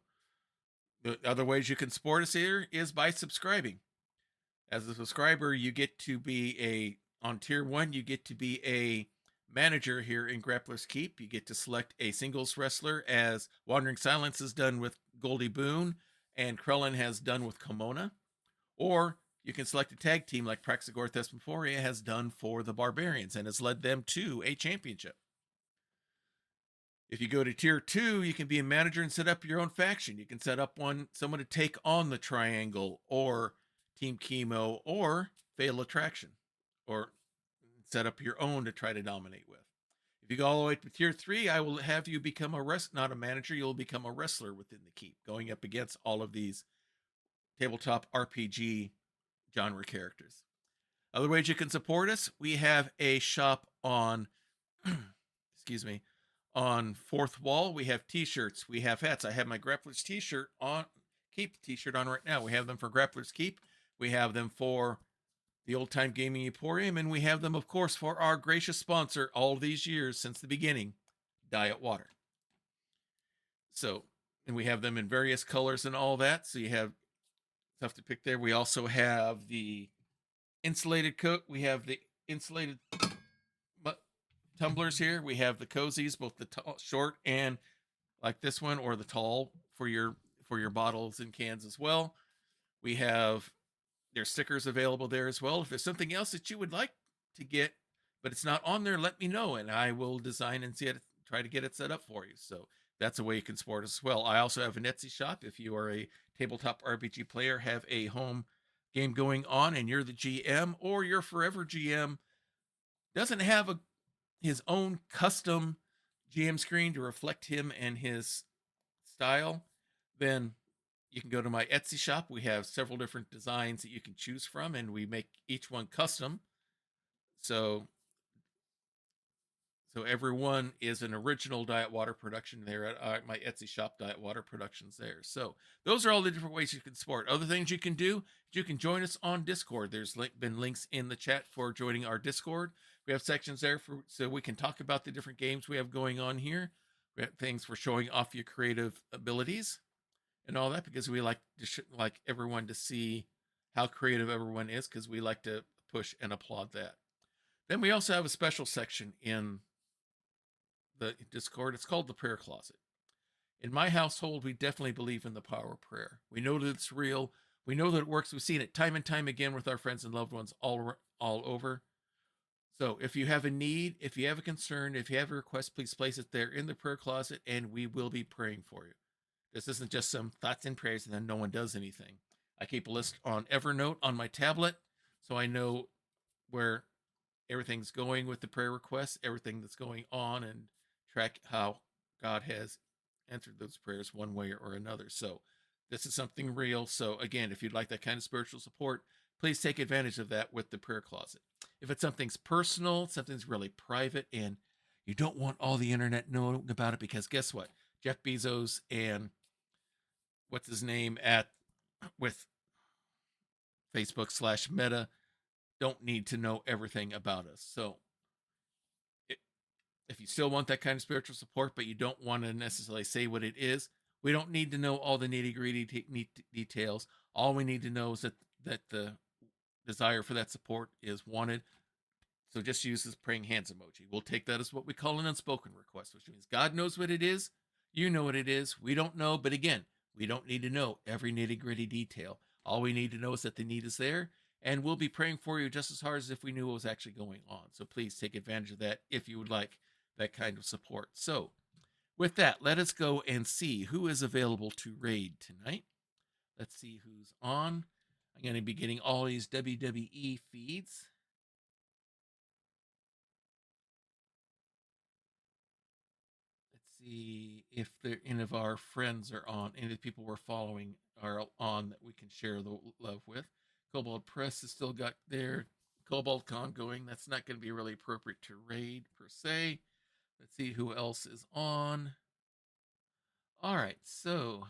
the other ways you can support us here is by subscribing. As a subscriber, you get to be on tier 1, you get to be a manager here in Grappler's Keep. You get to select a singles wrestler, as Wandering Silence has done with Goldie Boone and Krellin has done with Kimona. Or you can select a tag team like Praxagor Thesmophoria has done for the Barbarians and has led them to a championship. If you go to tier 2, you can be a manager and set up your own faction. You can set up someone to take on the Triangle or Team Chemo or Fatal Attraction, or set up your own to try to dominate with. If you go all the way to tier 3, I will have you become not a manager, you'll become a wrestler within the keep, going up against all of these tabletop RPG genre characters. Other ways you can support us, we have a shop on excuse me, on Fourth Wall. We have t-shirts, we have hats. I have my Grappler's t-shirt on, Keep t-shirt on right now. We have them for Grappler's Keep. We have them for the Old Time Gaming Emporium, and we have them, of course, for our gracious sponsor all these years since the beginning, Diet Water. So, and we have them in various colors and all that. So you have stuff to pick there. We also have the insulated coat. We have the insulated tumblers here. We have the cozies, both the short and like this one, or the tall for your bottles and cans as well. We have their stickers available there as well. If there's something else that you would like to get, but it's not on there, let me know, and I will design and try to get it set up for you. So that's a way you can support us as well. I also have an Etsy shop. If you are a tabletop RPG player, have a home game going on, and you're the GM, or your forever GM doesn't have his own custom GM screen to reflect him and his style, then you can go to my Etsy shop. We have several different designs that you can choose from, and we make each one custom. So so everyone is an original Diet Water production there at my Etsy shop, Diet Water Productions there. So those are all the different ways you can support. Other things you can do, you can join us on Discord. There's been links in the chat for joining our Discord. We have sections there so we can talk about the different games we have going on here. We have things for showing off your creative abilities and all that, because we like everyone to see how creative everyone is, because we like to push and applaud that. Then we also have a special section in the Discord. It's called the Prayer Closet. In my household, we definitely believe in the power of prayer. We know that it's real. We know that it works. We've seen it time and time again with our friends and loved ones all over. So if you have a need, if you have a concern, if you have a request, please place it there in the prayer closet, and we will be praying for you. This isn't just some thoughts and prayers and then no one does anything. I keep a list on Evernote on my tablet, so I know where everything's going with the prayer requests, everything that's going on, and track how God has answered those prayers one way or another. So this is something real. So again, if you'd like that kind of spiritual support, please take advantage of that with the prayer closet. If it's something's personal, something's really private, and you don't want all the internet knowing about it, because guess what? Jeff Bezos and what's his name at with Facebook/Meta don't need to know everything about us. So if you still want that kind of spiritual support, but you don't want to necessarily say what it is, we don't need to know all the nitty gritty details. All we need to know is that the desire for that support is wanted. So just use this praying hands emoji. We'll take that as what we call an unspoken request, which means God knows what it is. You know what it is. We don't know. But again, we don't need to know every nitty gritty detail. All we need to know is that the need is there. And we'll be praying for you just as hard as if we knew what was actually going on. So please take advantage of that if you would like that kind of support. So with that, let us go and see who is available to raid tonight. Let's see who's on. I'm going to be getting all these WWE feeds. See if any of our friends are on, any of the people we're following are on that we can share the love with. Cobalt Press has still got their Cobalt Con going. That's not going to be really appropriate to raid per se. Let's see who else is on. All right, so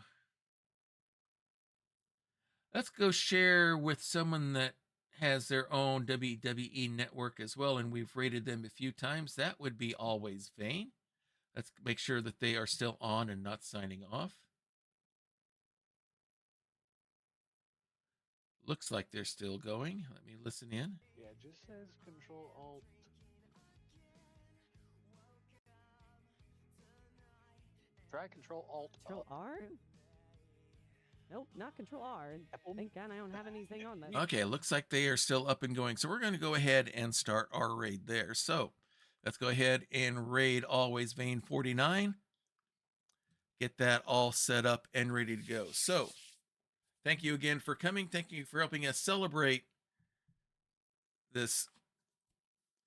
let's go share with someone that has their own WWE network as well, and we've rated them a few times. That would be Always Vain. Let's make sure that they are still on and not signing off. Looks like they're still going. Let me listen in. Yeah, it just says Control Alt. Try Control Alt Control R? Nope, not Control R. Apple. Thank God I don't have anything on that. Okay, looks like they are still up and going. So we're going to go ahead and start our raid there. So let's go ahead and raid Always Vain 49. Get that all set up and ready to go. So thank you again for coming. Thank you for helping us celebrate this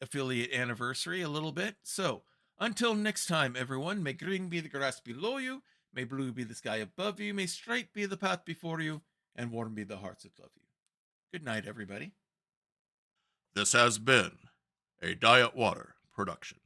affiliate anniversary a little bit. So until next time, everyone, may green be the grass below you, may blue be the sky above you, may straight be the path before you, and warm be the hearts that love you. Good night, everybody. This has been a Diet Water production.